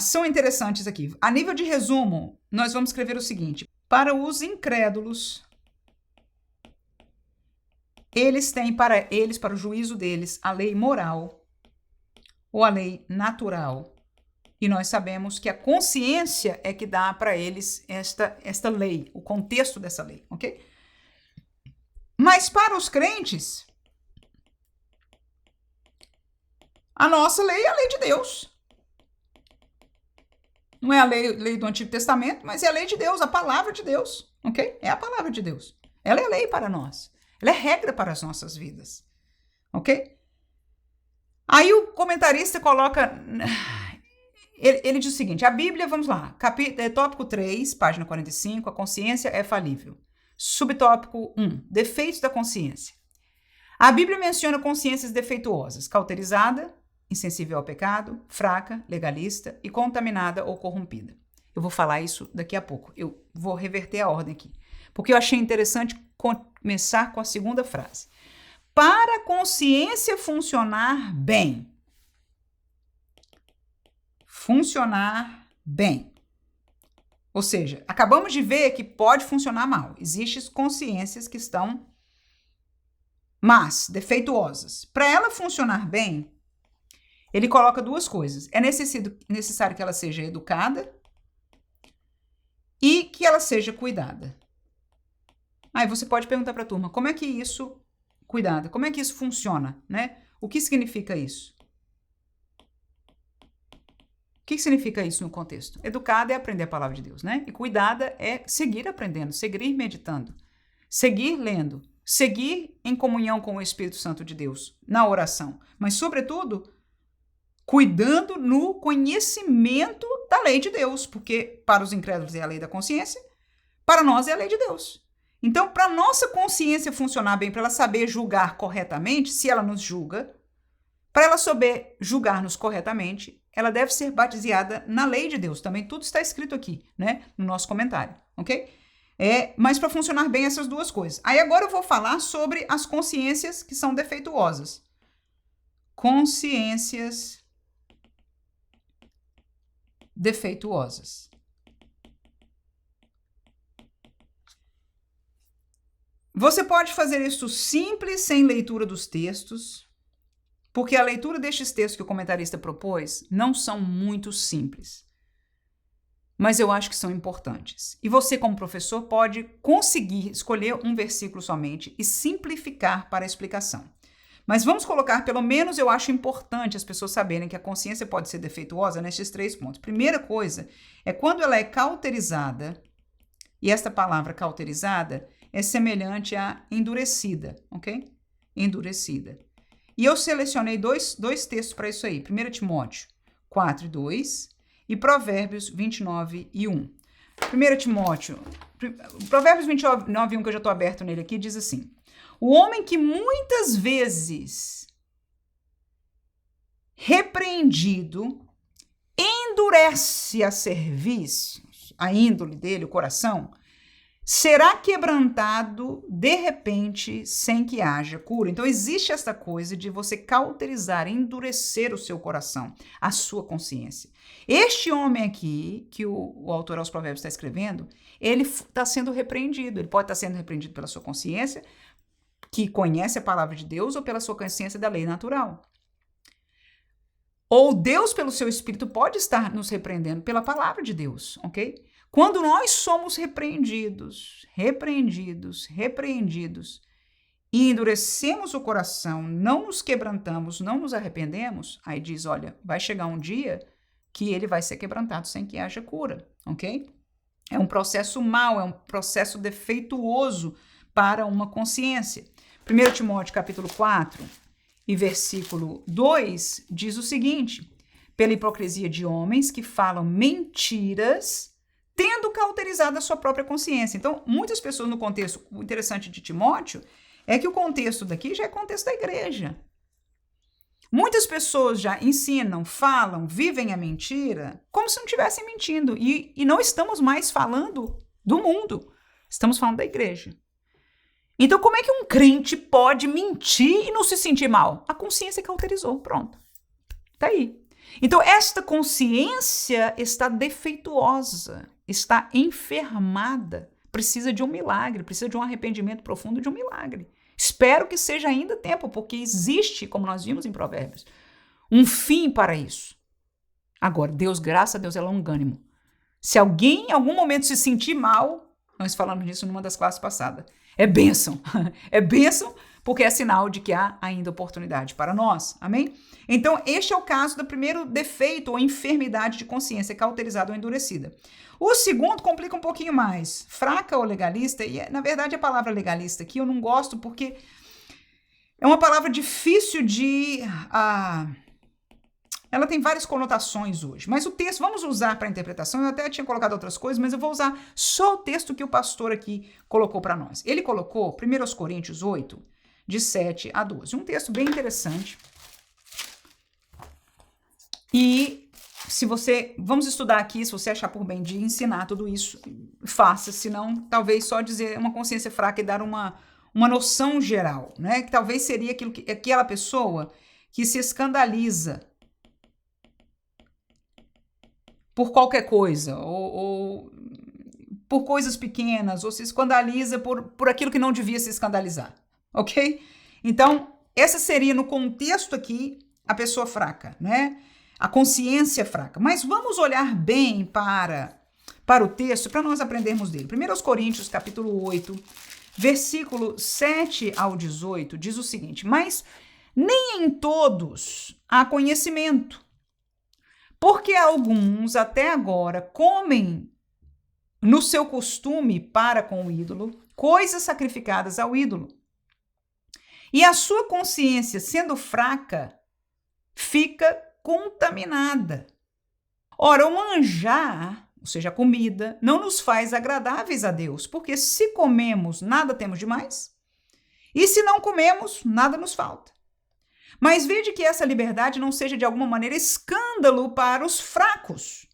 são interessantes aqui. A nível de resumo, nós vamos escrever o seguinte: para os incrédulos, eles têm para o juízo deles, a lei moral ou a lei natural. E nós sabemos que a consciência é que dá para eles esta lei, o contexto dessa lei, ok? Mas para os crentes, a nossa lei é a lei de Deus. Não é a lei do Antigo Testamento, mas é a lei de Deus, a palavra de Deus, ok? É a palavra de Deus. Ela é lei para nós. Ela é regra para as nossas vidas, ok? Aí o comentarista coloca... Ele diz o seguinte, a Bíblia, vamos lá, tópico 3, página 45, a consciência é falível. Subtópico 1, defeitos da consciência. A Bíblia menciona consciências defeituosas, cauterizada, insensível ao pecado, fraca, legalista e contaminada ou corrompida. Eu vou falar isso daqui a pouco, eu vou reverter a ordem aqui, porque eu achei interessante começar com a segunda frase. Para a consciência funcionar bem, ou seja, acabamos de ver que pode funcionar mal. Existem consciências que estão más, defeituosas. Para ela funcionar bem, ele coloca duas coisas. É necessário que ela seja educada e que ela seja cuidada. Aí você pode perguntar para a turma, como é que isso, cuidada, como é que isso funciona, né? O que significa isso? O que significa isso no contexto? Educada é aprender a palavra de Deus, né? E cuidada é seguir aprendendo, seguir meditando, seguir lendo, seguir em comunhão com o Espírito Santo de Deus, na oração. Mas, sobretudo, cuidando no conhecimento da lei de Deus, porque para os incrédulos é a lei da consciência, para nós é a lei de Deus. Então, para a nossa consciência funcionar bem, para ela saber julgar corretamente, se ela nos julga, para ela saber julgar-nos corretamente, ela deve ser baseada na lei de Deus. Também tudo está escrito aqui, né? No nosso comentário, ok? Mas para funcionar bem essas duas coisas. Aí agora eu vou falar sobre as consciências que são defeituosas. Consciências defeituosas. Você pode fazer isso simples, sem leitura dos textos, porque a leitura destes textos que o comentarista propôs não são muito simples. Mas eu acho que são importantes. E você, como professor, pode conseguir escolher um versículo somente e simplificar para a explicação. Mas vamos colocar, pelo menos eu acho importante as pessoas saberem que a consciência pode ser defeituosa nestes 3 pontos. Primeira coisa é quando ela é cauterizada, e esta palavra cauterizada é semelhante a endurecida, ok? Endurecida. E eu selecionei dois textos para isso aí. 1 Timóteo 4, 2 e Provérbios 29 e 1. 1 Timóteo, Provérbios 29 e 1, que eu já estou aberto nele aqui, diz assim: o homem que muitas vezes repreendido, endurece a cerviz, a índole dele, o coração, será quebrantado de repente sem que haja cura. Então existe essa coisa de você cauterizar, endurecer o seu coração, a sua consciência. Este homem aqui, que o autor aos Provérbios está escrevendo, ele está sendo repreendido. Ele pode estar sendo repreendido pela sua consciência, que conhece a palavra de Deus, ou pela sua consciência da lei natural. Ou Deus, pelo seu Espírito, pode estar nos repreendendo pela palavra de Deus, ok? Quando nós somos repreendidos, e endurecemos o coração, não nos quebrantamos, não nos arrependemos, aí diz, olha, vai chegar um dia que ele vai ser quebrantado sem que haja cura, ok? É um processo mau, é um processo defeituoso para uma consciência. 1 Timóteo capítulo 4 e versículo 2 diz o seguinte: pela hipocrisia de homens que falam mentiras, tendo cauterizado a sua própria consciência. Então, muitas pessoas no contexto, o interessante de Timóteo é que o contexto daqui já é contexto da igreja. Muitas pessoas já ensinam, falam, vivem a mentira como se não estivessem mentindo. E não estamos mais falando do mundo, estamos falando da igreja. Então, como é que um crente pode mentir e não se sentir mal? A consciência cauterizou, pronto. Tá aí. Então, esta consciência está defeituosa, está enfermada, precisa de um milagre, precisa de um arrependimento profundo, de um milagre. Espero que seja ainda tempo, porque existe, como nós vimos em Provérbios, um fim para isso. Agora, Deus, graças a Deus, é longânimo. Se alguém em algum momento se sentir mal, nós falamos disso numa das classes passadas, é bênção. É bênção porque é sinal de que há ainda oportunidade para nós. Amém? Então, este é o caso do primeiro defeito ou enfermidade de consciência, cauterizada ou endurecida. O segundo complica um pouquinho mais. Fraca ou legalista, e na verdade a palavra legalista aqui eu não gosto porque é uma palavra difícil de... ela tem várias conotações hoje, mas o texto, vamos usar para interpretação, eu até tinha colocado outras coisas, mas eu vou usar só o texto que o pastor aqui colocou para nós. Ele colocou 1 Coríntios 8, de 7 a 12, um texto bem interessante. E vamos estudar aqui, se você achar por bem de ensinar tudo isso, faça, senão talvez só dizer uma consciência fraca e dar uma noção geral, né? Que talvez seria aquela pessoa que se escandaliza por qualquer coisa, ou por coisas pequenas, ou se escandaliza por aquilo que não devia se escandalizar, ok? Então, essa seria, no contexto aqui, a pessoa fraca, né? A consciência fraca. Mas vamos olhar bem para o texto, para nós aprendermos dele. 1 Coríntios, capítulo 8, versículo 7 ao 18, diz o seguinte: mas nem em todos há conhecimento, porque alguns até agora comem no seu costume para com o ídolo coisas sacrificadas ao ídolo. E a sua consciência, sendo fraca, fica contaminada. Ora, o manjar, ou seja, a comida, não nos faz agradáveis a Deus, porque se comemos, nada temos demais, e se não comemos, nada nos falta. Mas vede que essa liberdade não seja de alguma maneira escândalo para os fracos.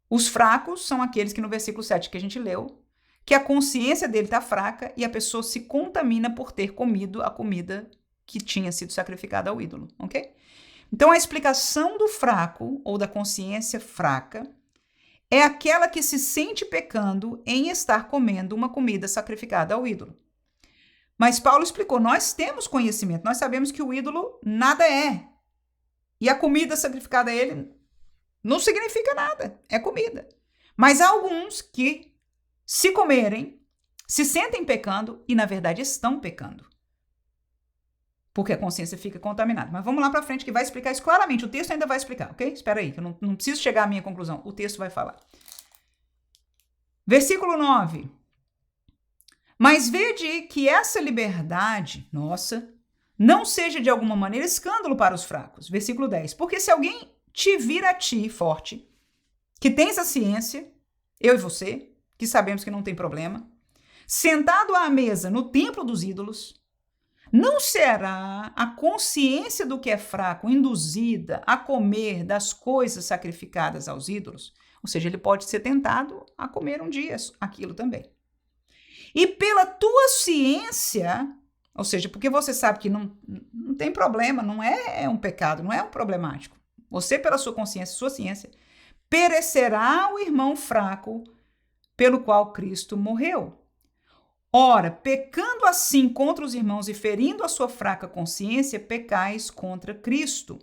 Os fracos são aqueles que no versículo 7 que a gente leu, que a consciência dele está fraca e a pessoa se contamina por ter comido a comida que tinha sido sacrificada ao ídolo, ok? Então a explicação do fraco ou da consciência fraca é aquela que se sente pecando em estar comendo uma comida sacrificada ao ídolo. Mas Paulo explicou, nós temos conhecimento, nós sabemos que o ídolo nada é. E a comida sacrificada a ele não significa nada, é comida. Mas há alguns que, se comerem, se sentem pecando e, na verdade, estão pecando. Porque a consciência fica contaminada. Mas vamos lá para frente que vai explicar isso claramente. O texto ainda vai explicar, ok? Espera aí, que eu não preciso chegar à minha conclusão. O texto vai falar. Versículo 9. Mas vede que essa liberdade, nossa, não seja de alguma maneira escândalo para os fracos. Versículo 10. Porque se alguém te vir a ti, forte, que tens a ciência, eu e você, que sabemos que não tem problema, sentado à mesa no templo dos ídolos, não será a consciência do que é fraco induzida a comer das coisas sacrificadas aos ídolos? Ou seja, ele pode ser tentado a comer um dia aquilo também. E pela tua ciência, ou seja, porque você sabe que não tem problema, não é um pecado, não é um problemático. Você, pela sua consciência, sua ciência, perecerá o irmão fraco pelo qual Cristo morreu. Ora, pecando assim contra os irmãos e ferindo a sua fraca consciência, pecais contra Cristo. O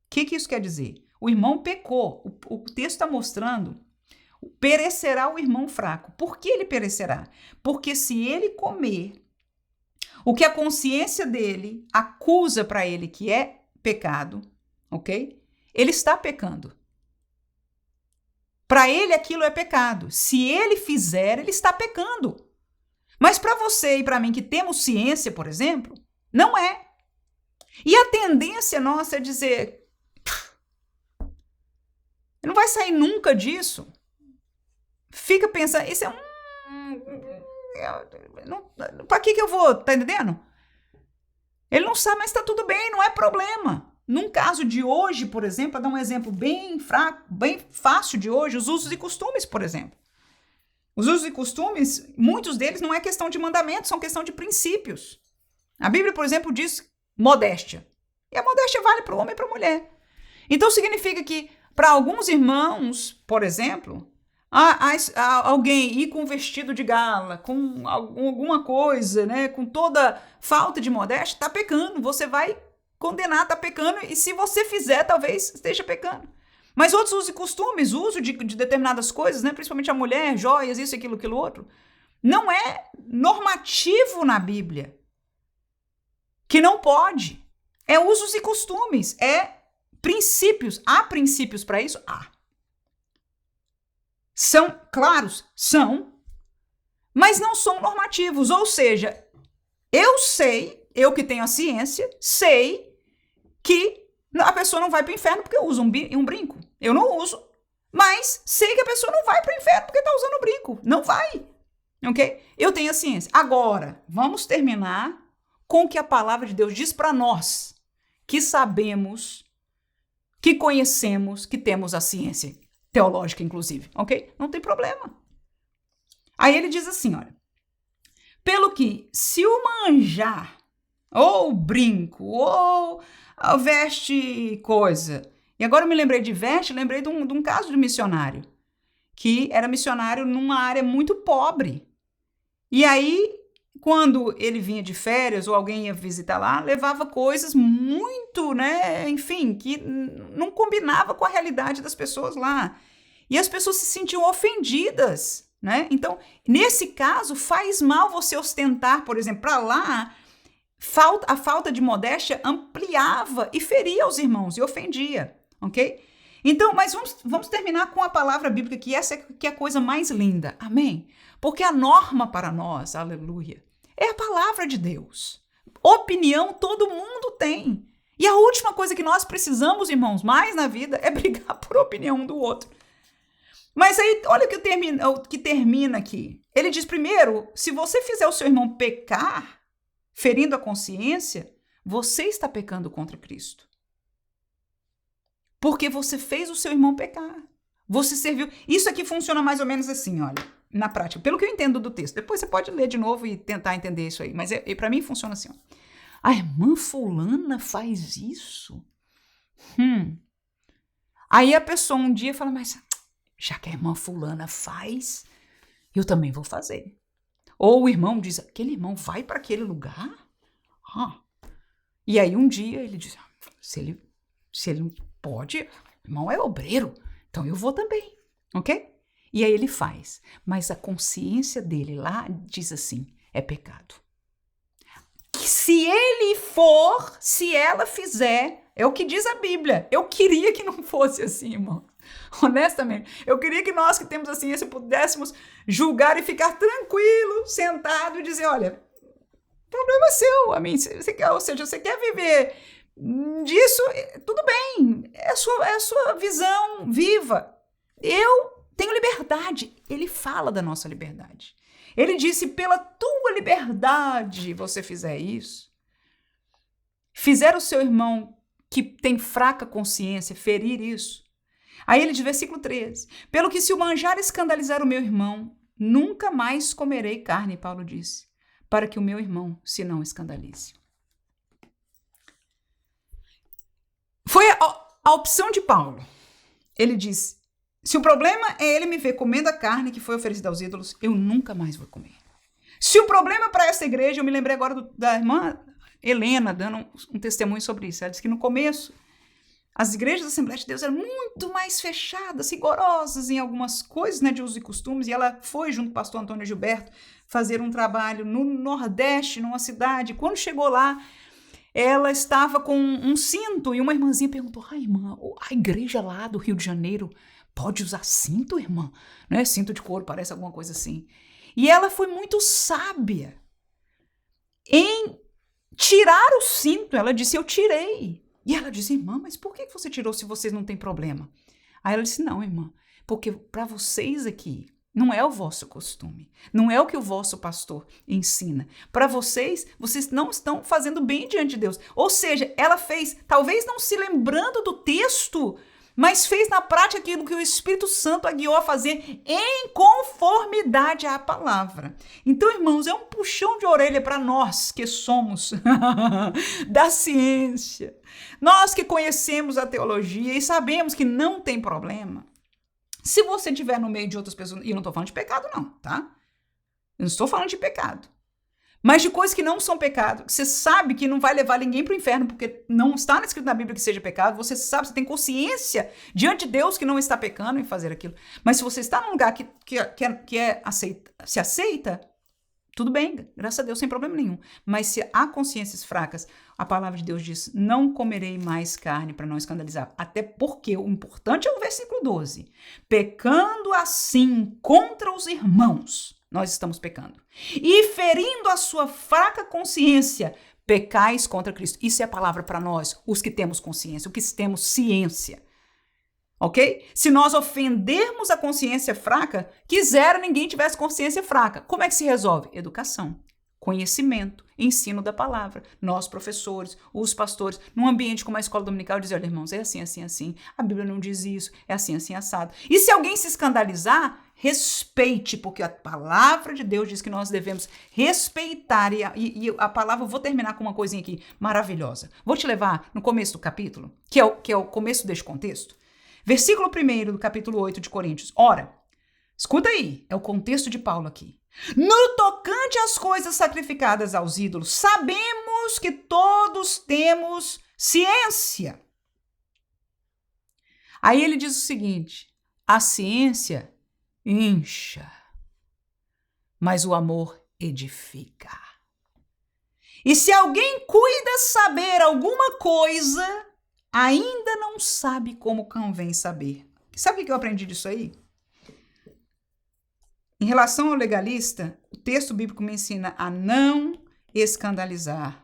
que isso quer dizer? O irmão pecou. O texto está mostrando, perecerá o irmão fraco. Por que ele perecerá? Porque se ele comer o que a consciência dele acusa para ele que é pecado, ok? Ele está pecando. Para ele aquilo é pecado. Se ele fizer, ele está pecando. Mas para você e para mim que temos ciência, por exemplo, não é. E a tendência nossa é dizer, não vai sair nunca disso. Fica pensando, isso é para que eu vou, tá entendendo? Ele não sabe, mas está tudo bem, não é problema. Num caso de hoje, por exemplo, para dar um exemplo bem fraco, bem fácil de hoje, os usos e costumes, por exemplo. Os usos e costumes, muitos deles não é questão de mandamentos, são questão de princípios. A Bíblia, por exemplo, diz modéstia. E a modéstia vale para o homem e para a mulher. Então significa que para alguns irmãos, por exemplo, alguém ir com vestido de gala, com alguma coisa, né, com toda falta de modéstia, está pecando. Você vai condenar, está pecando, e se você fizer, talvez esteja pecando. Mas outros usos e costumes, uso de determinadas coisas, né, principalmente a mulher, joias, isso, aquilo outro, não é normativo na Bíblia. Que não pode. É usos e costumes, é princípios. Há princípios para isso? Há. São claros? São. Mas não são normativos. Ou seja, eu sei, eu que tenho a ciência, sei que a pessoa não vai para o inferno porque usa um brinco. Eu não uso, mas sei que a pessoa não vai para o inferno porque está usando o brinco. Não vai. Ok? Eu tenho a ciência. Agora, vamos terminar com o que a palavra de Deus diz para nós, que sabemos, que conhecemos, que temos a ciência teológica, inclusive. Ok? Não tem problema. Aí ele diz assim, olha. Pelo que, se o manjar, ou brinco, ou veste coisa. E agora eu me lembrei de veste, lembrei de um caso de missionário, que era missionário numa área muito pobre. E aí, quando ele vinha de férias ou alguém ia visitar lá, levava coisas muito, né, enfim, que não combinava com a realidade das pessoas lá. E as pessoas se sentiam ofendidas, né? Então, nesse caso, faz mal você ostentar, por exemplo, para lá. A falta de modéstia ampliava e feria os irmãos e ofendia, ok? Então, mas vamos terminar com a palavra bíblica, que essa é a coisa mais linda, amém? Porque a norma para nós, aleluia, é a palavra de Deus. Opinião todo mundo tem. E a última coisa que nós precisamos, irmãos, mais na vida é brigar por opinião um do outro. Mas aí, olha o que termina aqui. Ele diz primeiro, se você fizer o seu irmão pecar, ferindo a consciência, você está pecando contra Cristo. Porque você fez o seu irmão pecar. Você serviu. Isso aqui funciona mais ou menos assim, olha, na prática. Pelo que eu entendo do texto. Depois você pode ler de novo e tentar entender isso aí. Mas para mim funciona assim, ó. A irmã fulana faz isso? Aí a pessoa um dia fala, mas já que a irmã fulana faz, eu também vou fazer. Ou o irmão diz, aquele irmão vai para aquele lugar? E aí um dia ele diz, se ele não pode, o irmão é obreiro, então eu vou também, ok? E aí ele faz, mas a consciência dele lá diz assim, é pecado. Que se ele for, se ela fizer, é o que diz a Bíblia. Eu queria que não fosse assim, irmão. Honestamente, eu queria que nós que temos a ciência pudéssemos julgar e ficar tranquilo, sentado e dizer, olha, o problema é seu, ou seja, você quer viver disso, tudo bem, é a sua visão, viva. Eu tenho liberdade. Ele fala da nossa liberdade. Ele disse, pela tua liberdade você fizer isso, fizer o seu irmão que tem fraca consciência ferir isso. Aí ele diz, versículo 13, pelo que se o manjar escandalizar o meu irmão, nunca mais comerei carne, Paulo disse, para que o meu irmão se não escandalize. Foi a opção de Paulo. Ele diz, se o problema é ele me ver comendo a carne que foi oferecida aos ídolos, eu nunca mais vou comer. Se o problema para essa igreja, eu me lembrei agora da irmã Helena, dando um testemunho sobre isso. Ela disse que no começo, as igrejas da Assembleia de Deus eram muito mais fechadas, rigorosas em algumas coisas, né, de usos e costumes, e ela foi, junto com o pastor Antônio Gilberto, fazer um trabalho no Nordeste, numa cidade. Quando chegou lá, ela estava com um cinto, e uma irmãzinha perguntou, irmã, a igreja lá do Rio de Janeiro pode usar cinto, irmã? Né? Cinto de couro, parece alguma coisa assim. E ela foi muito sábia em tirar o cinto. Ela disse, eu tirei. E ela disse, irmã, mas por que você tirou se vocês não têm problema? Aí ela disse, não, irmã, porque para vocês aqui não é o vosso costume, não é o que o vosso pastor ensina. Para vocês não estão fazendo bem diante de Deus. Ou seja, ela fez, talvez não se lembrando do texto, mas fez na prática aquilo que o Espírito Santo a guiou a fazer em conformidade à palavra. Então, irmãos, é um puxão de orelha para nós que somos da ciência. Nós que conhecemos a teologia e sabemos que não tem problema. Se você estiver no meio de outras pessoas, e eu não estou falando de pecado não, tá? Eu não estou falando de pecado. Mas de coisas que não são pecado, você sabe que não vai levar ninguém para o inferno, porque não está escrito na Bíblia que seja pecado, você sabe, você tem consciência diante de Deus que não está pecando em fazer aquilo. Mas se você está num lugar se aceita, tudo bem, graças a Deus, sem problema nenhum. Mas se há consciências fracas, a palavra de Deus diz, não comerei mais carne para não escandalizar. Até porque o importante é o versículo 12. Pecando assim contra os irmãos, nós estamos pecando. E ferindo a sua fraca consciência, pecais contra Cristo. Isso é a palavra para nós, os que temos consciência, os que temos ciência. Ok? Se nós ofendermos a consciência fraca, quisera ninguém tivesse consciência fraca. Como é que se resolve? Educação, conhecimento, ensino da palavra. Nós, professores, os pastores, num ambiente como a escola dominical, dizer, olha, irmãos, é assim, assim, assim. A Bíblia não diz isso, é assim, assim, assado. E se alguém se escandalizar, respeite, porque a palavra de Deus diz que nós devemos respeitar. E a palavra, vou terminar com uma coisinha aqui maravilhosa. Vou te levar no começo do capítulo, que é o começo deste contexto. Versículo 1 do capítulo 8 de Coríntios. Ora, escuta aí, é o contexto de Paulo aqui. No tocante às coisas sacrificadas aos ídolos, sabemos que todos temos ciência. Aí ele diz o seguinte, a ciência incha, mas o amor edifica. E se alguém cuida saber alguma coisa, ainda não sabe como convém saber. Sabe o que eu aprendi disso aí? Em relação ao legalista, o texto bíblico me ensina a não escandalizar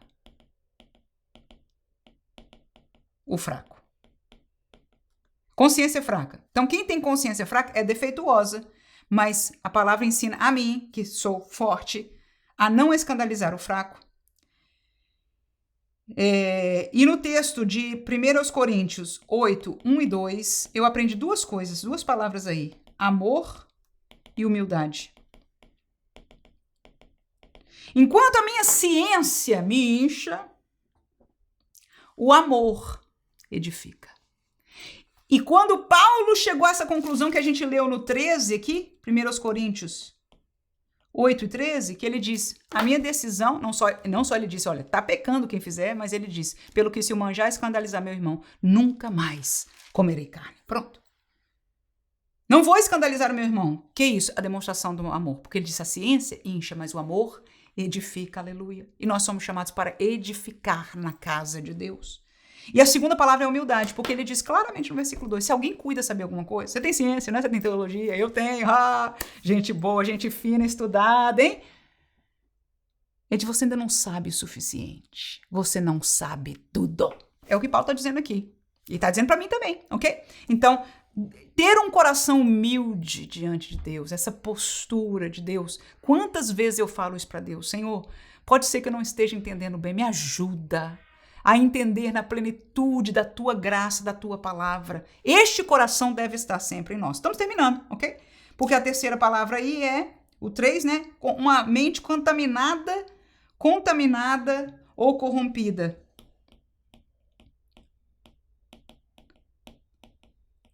o fraco. Consciência fraca. Então, quem tem consciência fraca é defeituosa, mas a palavra ensina a mim, que sou forte, a não escandalizar o fraco. E no texto de 1 Coríntios 8, 1 e 2, eu aprendi duas coisas, duas palavras aí. Amor e humildade. Enquanto a minha ciência me incha, o amor edifica. E quando Paulo chegou a essa conclusão que a gente leu no 13 aqui, 1 Coríntios 8 e 13, que ele diz, a minha decisão, não só ele disse, olha, tá pecando quem fizer, mas ele diz, pelo que se o manjar escandalizar meu irmão, nunca mais comerei carne. Pronto. Não vou escandalizar o meu irmão. Que isso? A demonstração do amor. Porque ele disse, a ciência incha, mas o amor edifica, aleluia. E nós somos chamados para edificar na casa de Deus. E a segunda palavra é humildade, porque ele diz claramente no versículo 2, se alguém cuida saber alguma coisa, você tem ciência, né? Você tem teologia, eu tenho, gente boa, gente fina, estudada, hein? Ele diz, você ainda não sabe o suficiente, você não sabe tudo. É o que Paulo está dizendo aqui, e está dizendo para mim também, ok? Então, ter um coração humilde diante de Deus, essa postura de Deus. Quantas vezes eu falo isso para Deus? Senhor, pode ser que eu não esteja entendendo bem, me ajuda a entender na plenitude da tua graça, da tua palavra. Este coração deve estar sempre em nós. Estamos terminando, ok? Porque a terceira palavra aí é o 3, né? Uma mente contaminada ou corrompida.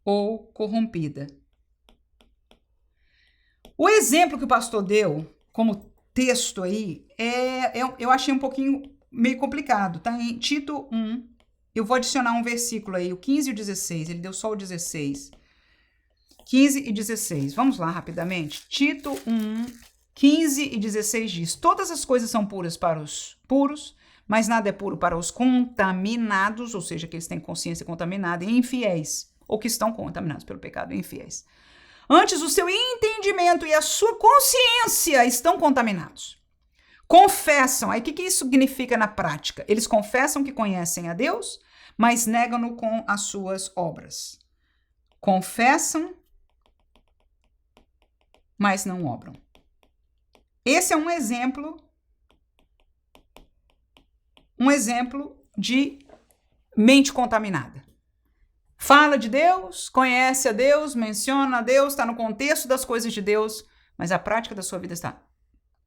Ou corrompida. O exemplo que o pastor deu como texto aí, eu achei um pouquinho meio complicado, tá? Em Tito 1, eu vou adicionar um versículo aí, o 15 e o 16, ele deu só o 16. 15 e 16, vamos lá rapidamente. Tito 1, 15 e 16 diz: todas as coisas são puras para os puros, mas nada é puro para os contaminados, ou seja, que eles têm consciência contaminada, e infiéis, ou que estão contaminados pelo pecado, infiéis. Antes, o seu entendimento e a sua consciência estão contaminados. Confessam. Aí, o que isso significa na prática? Eles confessam que conhecem a Deus, mas negam-no com as suas obras. Confessam, mas não obram. Esse é um exemplo de mente contaminada. Fala de Deus, conhece a Deus, menciona a Deus, está no contexto das coisas de Deus, mas a prática da sua vida está...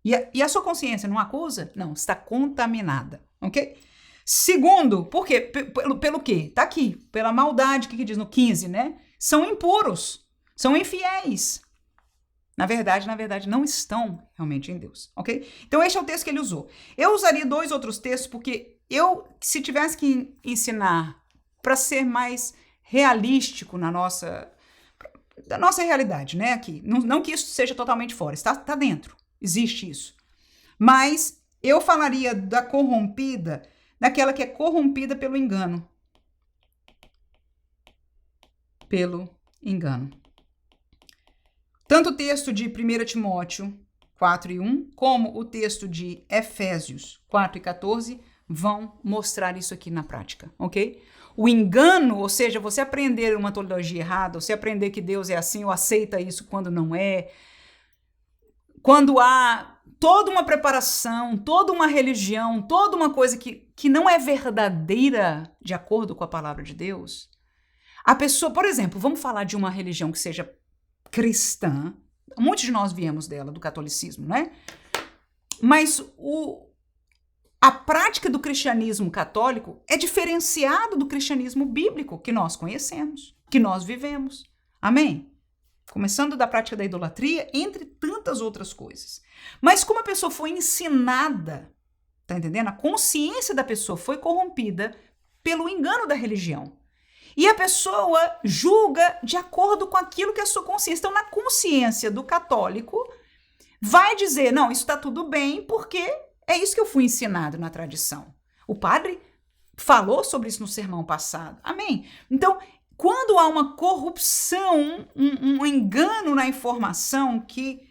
E a sua consciência não acusa? Não, está contaminada, ok? Segundo, por quê? Pelo quê? Tá aqui, pela maldade, que diz no 15, né? São impuros, são infiéis. Na verdade, não estão realmente em Deus, ok? Então, este é o texto que ele usou. Eu usaria 2 outros textos, porque se tivesse que ensinar para ser mais realístico da nossa realidade, né? Aqui. Não que isso seja totalmente fora, está dentro. Existe isso. Mas eu falaria da corrompida, daquela que é corrompida pelo engano. Pelo engano. Tanto o texto de 1 Timóteo 4 e 1, como o texto de Efésios 4 e 14, vão mostrar isso aqui na prática, ok? O engano, ou seja, você aprender uma teologia errada, você aprender que Deus é assim, ou aceita isso quando não é, quando há toda uma preparação, toda uma religião, toda uma coisa que não é verdadeira de acordo com a palavra de Deus, a pessoa, por exemplo, vamos falar de uma religião que seja cristã, muitos de nós viemos dela, do catolicismo, né? Mas a prática do cristianismo católico é diferenciado do cristianismo bíblico que nós conhecemos, que nós vivemos. Amém? Começando da prática da idolatria, entre tantas outras coisas. Mas como a pessoa foi ensinada, tá entendendo? A consciência da pessoa foi corrompida pelo engano da religião. E a pessoa julga de acordo com aquilo que é a sua consciência. Então, na consciência do católico, vai dizer, não, isso está tudo bem, porque é isso que eu fui ensinado na tradição. O padre falou sobre isso no sermão passado. Amém? Então, quando há uma corrupção, um engano na informação que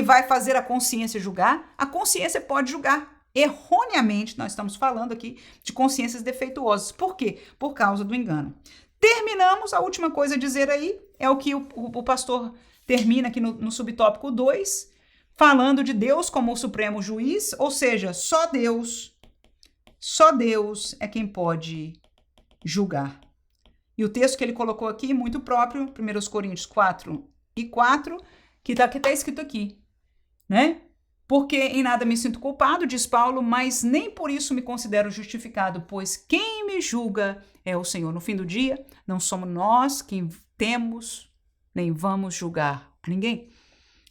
vai fazer a consciência julgar, a consciência pode julgar erroneamente. Nós estamos falando aqui de consciências defeituosas. Por quê? Por causa do engano. Terminamos, a última coisa a dizer aí é o que o pastor termina aqui no subtópico 2, falando de Deus como o supremo juiz, ou seja, só Deus é quem pode julgar. E o texto que ele colocou aqui, muito próprio, 1 Coríntios 4 e 4, que está escrito aqui, né? Porque em nada me sinto culpado, diz Paulo, mas nem por isso me considero justificado, pois quem me julga é o Senhor. No fim do dia, não somos nós quem temos, nem vamos julgar a ninguém.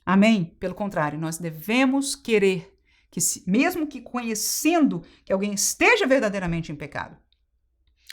Amém? Pelo contrário, nós devemos querer que, mesmo que conhecendo que alguém esteja verdadeiramente em pecado,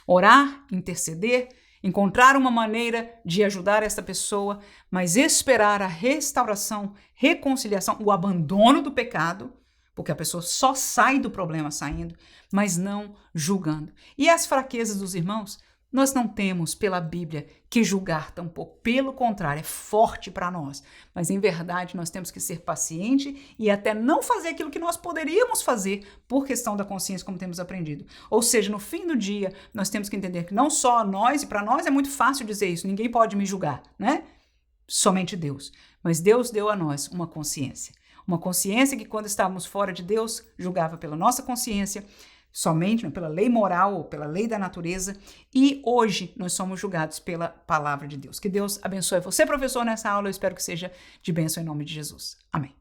orar, interceder, encontrar uma maneira de ajudar essa pessoa, mas esperar a restauração, reconciliação, o abandono do pecado, porque a pessoa só sai do problema saindo, mas não julgando. E as fraquezas dos irmãos, Nós não temos, pela Bíblia, que julgar tampouco. Pelo contrário, é forte para nós. Mas, em verdade, nós temos que ser pacientes e até não fazer aquilo que nós poderíamos fazer por questão da consciência, como temos aprendido. Ou seja, no fim do dia, nós temos que entender que não só nós, e para nós é muito fácil dizer isso, ninguém pode me julgar, né? Somente Deus. Mas Deus deu a nós uma consciência. Uma consciência que, quando estávamos fora de Deus, julgava pela nossa consciência, somente pela lei moral ou pela lei da natureza, e hoje nós somos julgados pela palavra de Deus. Que Deus abençoe você, professor, nessa aula. Eu espero que seja de bênção em nome de Jesus. Amém.